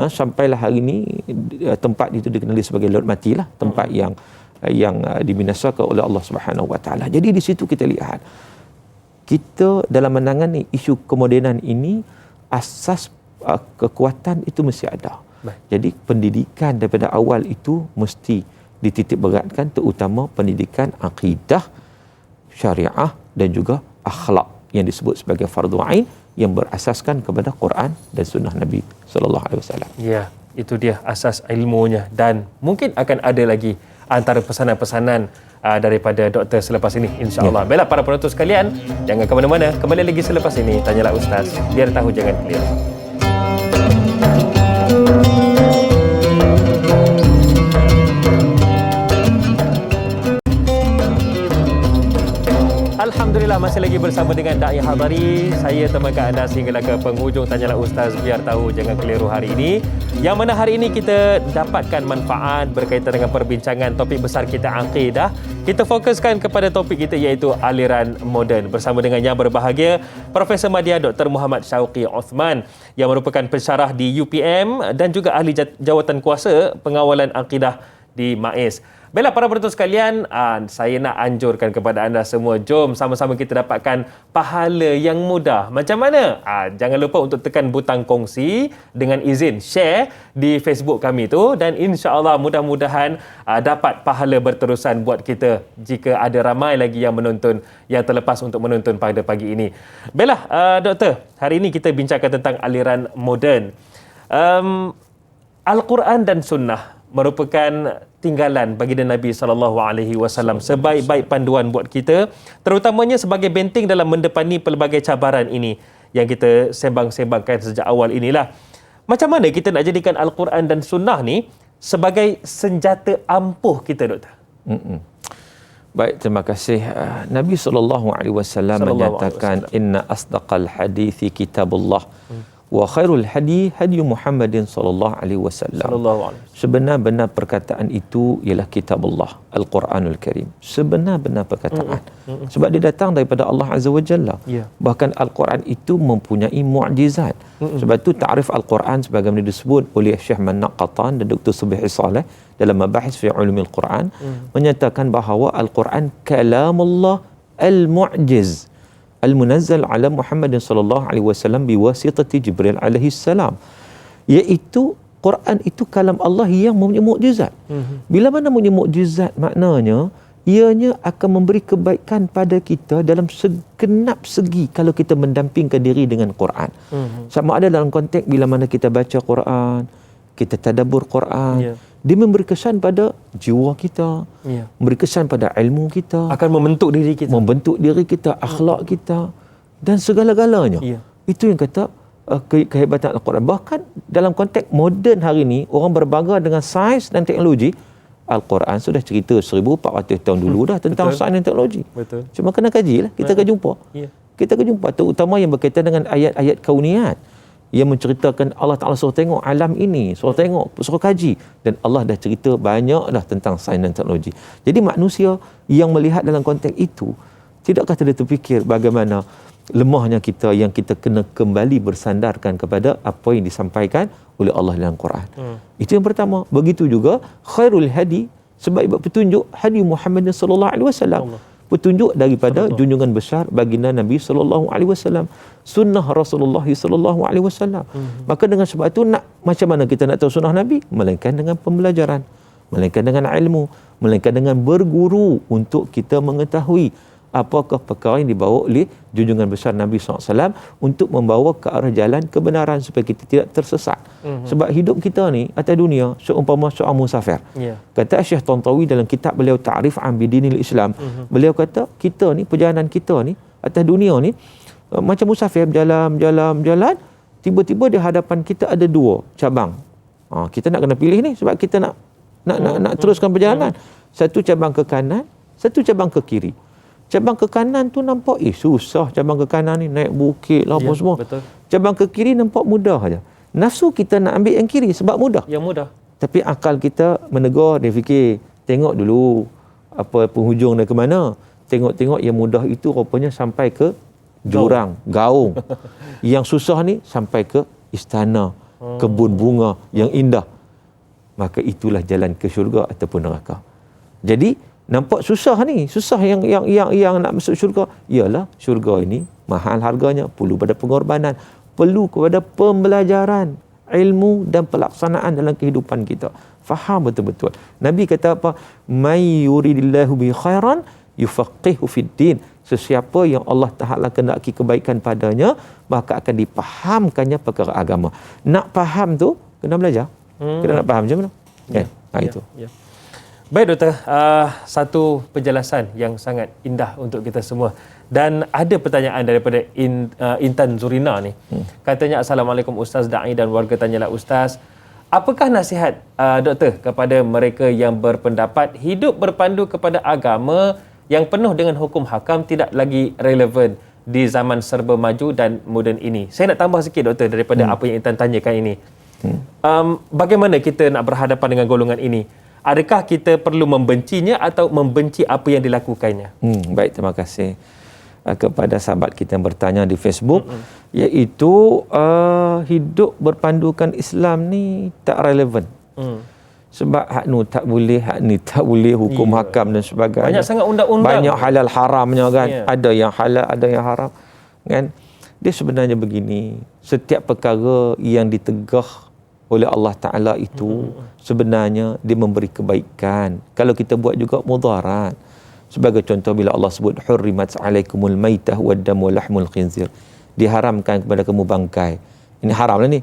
Sampailah hari ini tempat itu dikenali sebagai laut mati lah, tempat yang dibinasakan oleh Allah Subhanahu wa taala. Jadi di situ kita lihat kita dalam menangani isu kemodenan ini, asas kekuatan itu mesti ada. Jadi pendidikan daripada awal itu mesti dititik beratkan, terutama pendidikan akidah, syariah dan juga akhlak yang disebut sebagai fardu ain yang berasaskan kepada Quran dan sunnah Nabi sallallahu alaihi wasallam. Ya, itu dia asas ilmunya, dan mungkin akan ada lagi antara pesanan-pesanan daripada doktor selepas ini, insya-Allah. Baiklah para penonton sekalian, jangan ke mana-mana, kembali lagi selepas ini Tanyalah Ustaz, biar tahu jangan keliru. Alhamdulillah, masih lagi bersama dengan Da'i Hadari. Saya temankan anda sehinggalah ke penghujung Tanyalah Ustaz, biar tahu jangan keliru hari ini. Yang mana hari ini kita dapatkan manfaat berkaitan dengan perbincangan topik besar kita, akidah. Kita fokuskan kepada topik kita iaitu aliran moden. Bersama dengan yang berbahagia Profesor Madya Dr. Muhammad Syauqi Othman yang merupakan pensyarah di UPM dan juga ahli jawatan kuasa pengawalan akidah di MAIS. Baiklah para penonton sekalian, saya nak anjurkan kepada anda semua, jom sama-sama kita dapatkan pahala yang mudah. Macam mana? Jangan lupa untuk tekan butang kongsi dengan izin share di Facebook kami tu, dan insya-Allah mudah-mudahan dapat pahala berterusan buat kita jika ada ramai lagi yang menonton, yang terlepas untuk menonton pada pagi ini. Baiklah doktor, hari ini kita bincangkan tentang aliran moden. Al-Quran dan Sunnah merupakan tinggalan baginda Nabi SAW, sebaik-baik panduan buat kita, terutamanya sebagai benteng dalam mendepani pelbagai cabaran ini yang kita sembang-sembangkan sejak awal inilah. Macam mana kita nak jadikan Al-Quran dan Sunnah ni sebagai senjata ampuh kita, doktor? Baik, terima kasih. Nabi SAW menyatakan, inna asdaqal hadithi kitabullah wa khairul hadi Muhammadin sallallahu alaihi wasallam. Sebenar-benar perkataan itu ialah kitabullah, Al-Quranul Karim. Sebenar-benar perkataan. Sebab dia datang daripada Allah Azza wa Jalla. Bahkan Al-Quran itu mempunyai mukjizat. Sebab itu ta'rif Al-Quran sebagaimana disebut oleh Syekh Manaq Qatan dan Dr. Subih Saleh dalam Mabahis fi Ulumil Quran, menyatakan bahawa Al-Quran kalamullah al-mu'jiz al-munazzal ala Muhammad sallallahu alaihi wasallam biwasitati Jibril alaihi salam, iaitu Quran itu kalam Allah yang mempunyai mukjizat. Bila mana mempunyai mukjizat, maknanya ianya akan memberi kebaikan pada kita dalam segenap segi kalau kita mendampingkan diri dengan Quran. Sama ada dalam konteks bila mana kita baca Quran, kita tadabbur Quran, dia memberi kesan pada jiwa kita, memberi kesan pada ilmu kita, akan membentuk diri kita, akhlak kita dan segala-galanya. Itu yang kata kehebatan Al-Quran. Bahkan dalam konteks moden hari ini, orang berbangga dengan sains dan teknologi. Al-Quran sudah cerita 1400 tahun dulu dah tentang sains dan teknologi. Cuma kena kaji lah, kita akan jumpa. Kita akan jumpa, terutama yang berkaitan dengan ayat-ayat kauniat yang menceritakan Allah Ta'ala suruh tengok alam ini, suruh tengok, suruh kaji, dan Allah dah cerita banyak dah tentang sains dan teknologi. Jadi manusia yang melihat dalam konteks itu, tidakkah dia terfikir bagaimana lemahnya kita yang kita kena kembali bersandarkan kepada apa yang disampaikan oleh Allah dalam Quran. Itu yang pertama. Begitu juga khairul hadi, sebaik petunjuk hadi Muhammad sallallahu alaihi wasallam. Petunjuk daripada junjungan besar baginda Nabi sallallahu alaihi wasallam, sunnah Rasulullah sallallahu alaihi wasallam. Maka dengan sebab itu macam mana kita nak tahu sunnah Nabi? Melainkan dengan pembelajaran, melainkan dengan ilmu, melainkan dengan berguru untuk kita mengetahui apakah perkara yang dibawa oleh junjungan besar Nabi SAW untuk membawa ke arah jalan kebenaran supaya kita tidak tersesat. Sebab hidup kita ni atas dunia seumpama seorang musafir. Kata Syekh Tantawi dalam kitab beliau Ta'rif an Bidinil Islam, beliau kata kita ni, perjalanan kita ni atas dunia ni macam musafir, berjalan, tiba-tiba di hadapan kita ada dua cabang. Kita nak kena pilih ni sebab kita nak teruskan perjalanan. Satu cabang ke kanan, satu cabang ke kiri. Cabang ke kanan tu nampak susah, cabang ke kanan ni naik bukit lah apa semua. Betul. Cabang ke kiri nampak mudah aja. Nafsu kita nak ambil yang kiri sebab mudah. Yang mudah. Tapi akal kita menegur, dia fikir, tengok dulu apa penghujung dia ke mana. Tengok-tengok yang mudah itu rupanya sampai ke jurang, gaung. Yang susah ni sampai ke istana, kebun bunga yang indah. Maka itulah jalan ke syurga ataupun neraka. Jadi nampak susah ni, susah yang nak masuk syurga. Ialah syurga ini mahal harganya, perlu pada pengorbanan, perlu kepada pembelajaran, ilmu dan pelaksanaan dalam kehidupan kita. Faham betul-betul. Nabi kata apa? May yuridillahu bi khairan yufaqihu fid din. Sesiapa yang Allah Taala kehendaki kebaikan padanya, maka akan dipahamkannya perkara agama. Nak faham tu kena belajar. Kita nak faham macam mana? Itu. Baik Doktor, satu penjelasan yang sangat indah untuk kita semua. Dan ada pertanyaan daripada Intan Zurina ni. Katanya, Assalamualaikum Ustaz Da'i dan warga tanyalah Ustaz, apakah nasihat Doktor kepada mereka yang berpendapat hidup berpandu kepada agama yang penuh dengan hukum hakam tidak lagi relevan di zaman serba maju dan moden ini? Saya nak tambah sikit Doktor daripada apa yang Intan tanyakan ini. Bagaimana kita nak berhadapan dengan golongan ini? Adakah kita perlu membencinya atau membenci apa yang dilakukannya? Baik, terima kasih kepada sahabat kita yang bertanya di Facebook, iaitu hidup berpandukan Islam ni tak relevan. Sebab hak nu tak boleh, hak ni tak boleh, hukum hakam dan sebagainya. Banyak sangat undang-undang. Banyak halal haramnya kan. Ada yang halal, ada yang haram. Kan? Dia sebenarnya begini, setiap perkara yang ditegah oleh Allah Ta'ala itu sebenarnya dia memberi kebaikan. Kalau kita buat juga mudarat. Sebagai contoh bila Allah sebut hurrimat alaikumul maitah waddam walahmul khinzir. Diharamkan kepada kamu bangkai. Ini haram lah ni.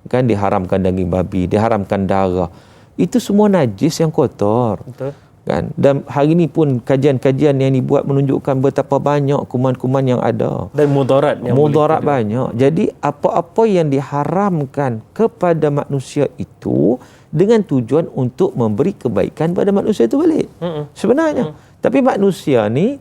Kan diharamkan daging babi, diharamkan darah. Itu semua najis yang kotor. Betul. Kan? Dan hari ni pun kajian-kajian yang dibuat menunjukkan betapa banyak kuman-kuman yang ada. Dan mudarat banyak. Jadi apa-apa yang diharamkan kepada manusia itu dengan tujuan untuk memberi kebaikan pada manusia itu balik. Sebenarnya. Tapi manusia ni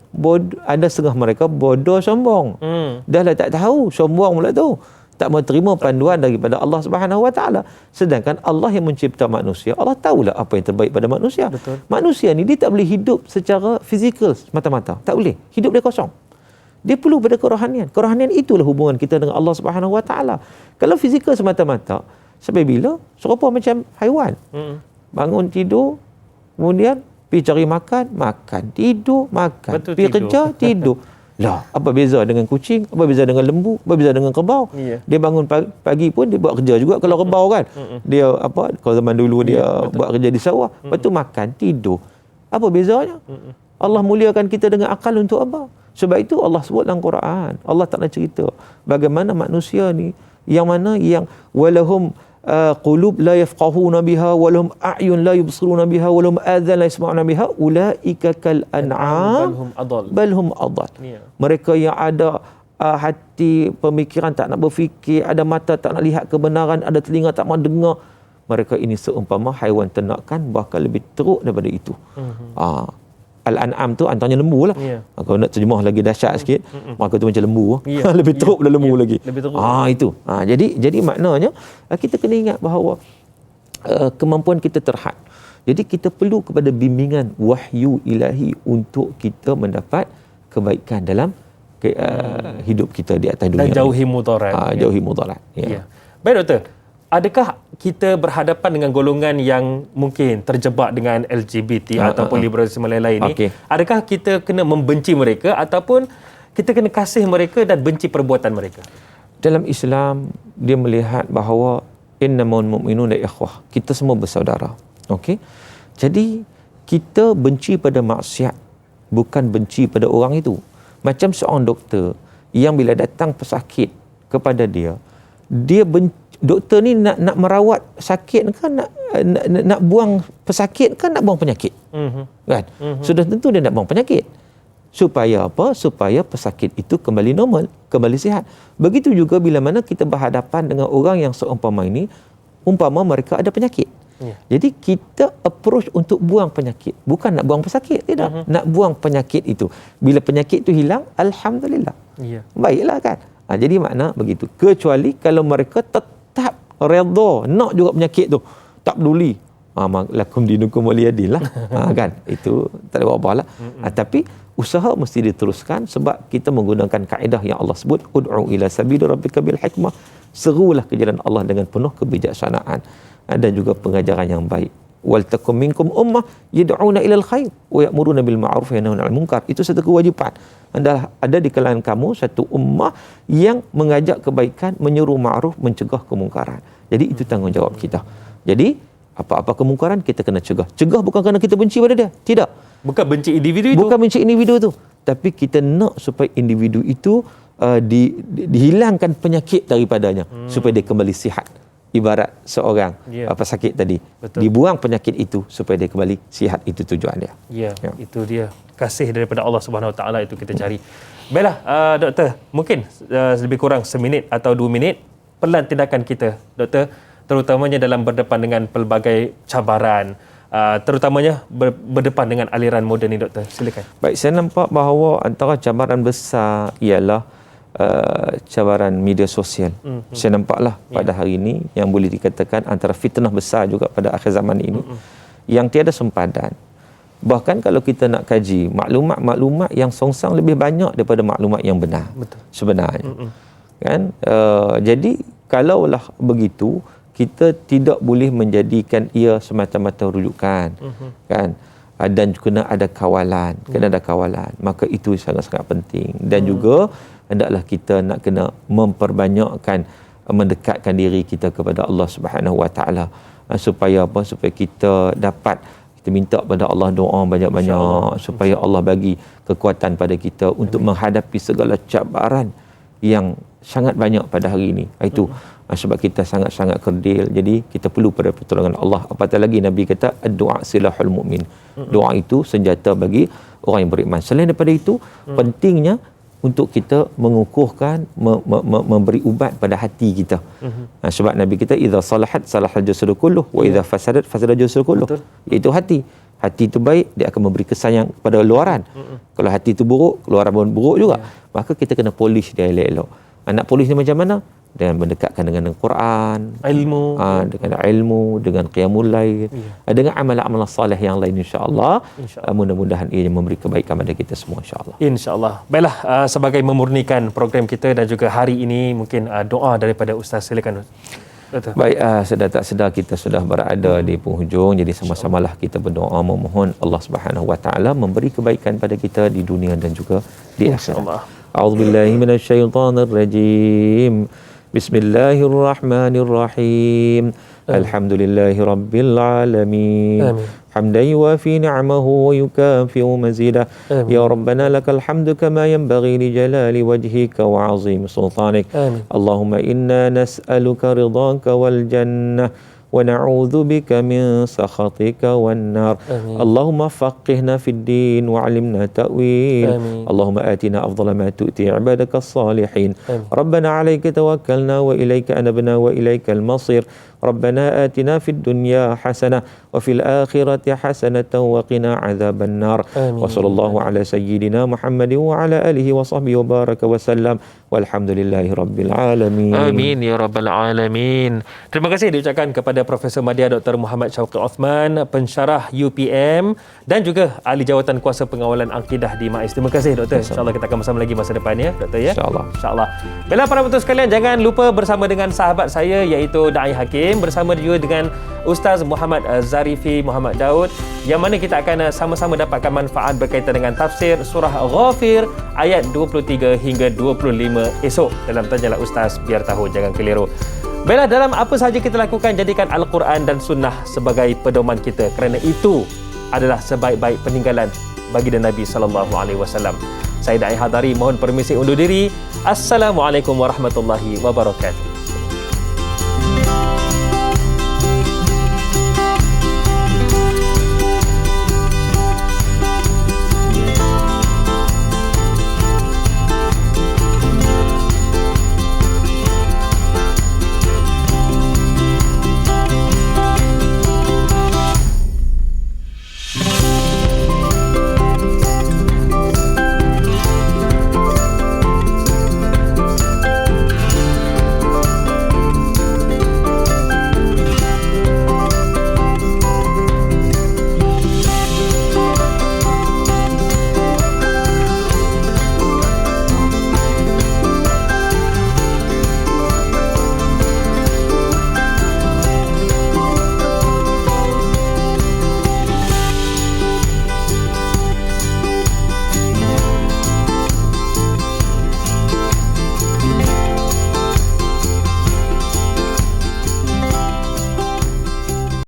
ada setengah mereka bodoh sombong. Dah lah tak tahu, sombong pula tu. Tak mau terima panduan daripada Allah Subhanahu Wa Taala. Sedangkan Allah yang mencipta manusia, Allah tahulah apa yang terbaik pada manusia. Betul. Manusia ni dia tak boleh hidup secara fizikal semata-mata. Tak boleh. Hidup dia kosong. Dia perlu pada kerohanian. Kerohanian itulah hubungan kita dengan Allah Subhanahu Wa Taala. Kalau fizikal semata-mata, sampai bila? Serupa macam haiwan. Bangun tidur, kemudian pergi cari makan, tidur, makan. Pergi kerja, tidur. Lah, apa beza dengan kucing? Apa beza dengan lembu? Apa beza dengan kerbau? Dia bangun pagi pun dia buat kerja juga kalau kerbau kan. Dia kalau zaman dulu dia buat kerja di sawah, lepas tu makan, tidur. Apa bezanya? Allah muliakan kita dengan akal untuk apa? Sebab itu Allah sebut dalam Quran. Allah tak nak cerita bagaimana manusia ni yang mana yang walahum qulub la yafqahuna biha walahum a'yun la yubsiruna biha walahum adhan la yasma'una biha ulaika kal an'am bal hum adall. Mereka yang ada hati pemikiran tak nak berfikir, ada mata tak nak lihat kebenaran, ada telinga tak mau dengar, mereka ini seumpama haiwan ternakan, bahkan lebih teruk daripada itu. Al-An'am tu antaranya lembu lah. Kalau nak terjemah lagi dahsyat sikit, maka tu macam lembu. Lebih teruk daripada lembu lagi. Itu. Jadi maknanya kita kena ingat bahawa kemampuan kita terhad. Jadi kita perlu kepada bimbingan wahyu ilahi untuk kita mendapat kebaikan dalam hidup kita di atas dunia Dan jauhi mudarat. Jauhi mudarat. Ya. Baik doktor, adakah kita berhadapan dengan golongan yang mungkin terjebak dengan LGBT ataupun liberalisme lain-lain ni? Adakah kita kena membenci mereka ataupun kita kena kasih mereka dan benci perbuatan mereka? Dalam Islam, dia melihat bahawa innamal mu'minuna ikhwah. Kita semua bersaudara. Okey? Jadi, kita benci pada maksiat, bukan benci pada orang itu. Macam seorang doktor yang bila datang pesakit kepada dia doktor ni nak merawat sakit kan, nak buang pesakit kan, nak buang penyakit. Kan? Sudah tentu dia nak buang penyakit. Supaya apa? Supaya pesakit itu kembali normal, kembali sihat. Begitu juga bila mana kita berhadapan dengan orang yang seumpama ini, umpama mereka ada penyakit. Jadi kita approach untuk buang penyakit, bukan nak buang pesakit, tidak. Nak buang penyakit itu. Bila penyakit itu hilang, alhamdulillah. Baiklah kan. Jadi makna begitu. Kecuali kalau mereka tetap redha nak juga penyakit tu, tak peduli. Lakum dinukum waliyadin lah. Kan? Itu tak ada apa-apa lah. Tapi usaha mesti diteruskan sebab kita menggunakan kaedah yang Allah sebut, ud'u ila sabili rabbika bil hikmah. Serulah ke jalan Allah dengan penuh kebijaksanaan dan juga pengajaran yang baik. Wal takum minkum ummah yad'una ilal khair wa ya'muruna bil ma'ruf wa yanhauna 'anil munkar. Itu satu kewajipan. Ada di kalangan kamu satu ummah yang mengajak kebaikan, menyuruh ma'ruf, mencegah kemungkaran. Jadi itu tanggungjawab kita. Jadi apa-apa kemungkaran kita kena cegah. Cegah bukan kerana kita benci pada dia. Tidak. Bukan benci individu itu. Bukan benci individu itu. Tapi kita nak supaya individu itu dihilangkan penyakit daripadanya supaya dia kembali sihat. Ibarat seorang pesakit tadi. Betul. Dibuang penyakit itu supaya dia kembali sihat. Itu tujuan dia. Ya. Itu dia. Kasih daripada Allah Subhanahu Wa Taala itu kita cari. Baiklah, doktor, mungkin lebih kurang seminit atau 2 minit pelan tindakan kita, doktor, terutamanya dalam berdepan dengan pelbagai cabaran, terutamanya berdepan dengan aliran moden ni, doktor. Silakan. Baik, saya nampak bahawa antara cabaran besar ialah cabaran media sosial. Saya nampaklah pada hari ini yang boleh dikatakan antara fitnah besar juga pada akhir zaman ini yang tiada sempadan. Bahkan kalau kita nak kaji maklumat-maklumat yang songsang lebih banyak daripada maklumat yang benar. Betul. Sebenarnya. Kan? Jadi kalaulah begitu, kita tidak boleh menjadikan ia semata-mata rujukan. Kan? Dan kena ada kawalan, maka itu sangat-sangat penting. Dan juga hendaklah kita nak kena memperbanyakkan, mendekatkan diri kita kepada Allah Subhanahu Wa Taala, supaya apa? Supaya kita dapat, kita minta pada Allah doa banyak-banyak supaya Allah bagi kekuatan pada kita untuk menghadapi segala cabaran yang sangat banyak pada hari ini. Itu sebab kita sangat-sangat kerdil. Jadi kita perlu pada pertolongan Allah. Apatah lagi Nabi kata ad-du'a silahul mu'min. Doa itu senjata bagi orang yang beriman. Selain daripada itu, pentingnya untuk kita mengukuhkan, memberi ubat pada hati kita. Sebab Nabi kita idza salahat salahal jasadu kulluh wa idza fasadat fasada jasadu kulluh. Iaitu hati. Hati itu baik, dia akan memberi kesan yang kepada luaran. Kalau hati itu buruk, luaran pun buruk juga. Maka kita kena polish dia elok-elok. Nak polish ni macam mana? Dengan mendekatkan dengan Al-Quran, dengan ilmu, dengan qiyamul lail, dengan amalan-amalan soleh yang lain, insya-Allah. Mudah-mudahan ia memberi kebaikan pada kita semua, insya-Allah. Insya-Allah. Baiklah, sebagai memurnikan program kita dan juga hari ini, mungkin doa daripada Ustaz. Silakan. Betul. Baik, sedar tak sedar kita sudah berada di penghujung, jadi sama-samalah kita berdoa memohon Allah Subhanahu Wa Taala memberi kebaikan pada kita di dunia dan juga di akhirat. A'udzubillahi minasyaitonir rajim. Bismillahirrahmanirrahim. Alhamdulillahi rabbil alamin. حمدا يوافي نعمه ويكافئ مزيده يا ربنا لك الحمد كما ينبغي لجلال وجهك وعظيم سلطانك اللهم إنا نسألك رضاك والجنة ونعوذ بك من سخطك والنار اللهم فقهنا في الدين وعلمنا تأويل اللهم آتنا أفضل ما تؤتي عبادك الصالحين ربنا عليك توكلنا وإليك أنبنا وإليك المصير ربنا آتنا في الدنيا حسنة wa fil akhirati hasanatan wa qina adzabannar. Wa sallallahu ala sayyidina Muhammadin wa ala alihi wa sahbihi wa baraka wa sallam. Walhamdulillahi rabbil alamin. Amin ya rabbal alamin. Terima kasih diucapkan kepada Profesor Madya Dr. Muhammad Syauqi Othman, pensyarah UPM dan juga ahli jawatan kuasa pengawalan akidah di MAIS. Terima kasih Doktor. InsyaAllah kita akan bersama lagi masa depan ya Doktor ya. InsyaAllah. Baiklah para penonton sekalian, jangan lupa bersama dengan sahabat saya iaitu Da'i Hakim, bersama juga dengan Ustaz Muhammad Zarifi Muhammad Daud, yang mana kita akan sama-sama dapatkan manfaat berkaitan dengan tafsir surah Ghafir ayat 23 hingga 25 esok dalam Tanyalah Ustaz, biar tahu jangan keliru. Baiklah, dalam apa sahaja kita lakukan, jadikan Al-Quran dan Sunnah sebagai pedoman kita, kerana itu adalah sebaik-baik peninggalan baginda Nabi SAW. Saya Da'i Hadari mohon permisi undur diri. Assalamualaikum warahmatullahi wabarakatuh.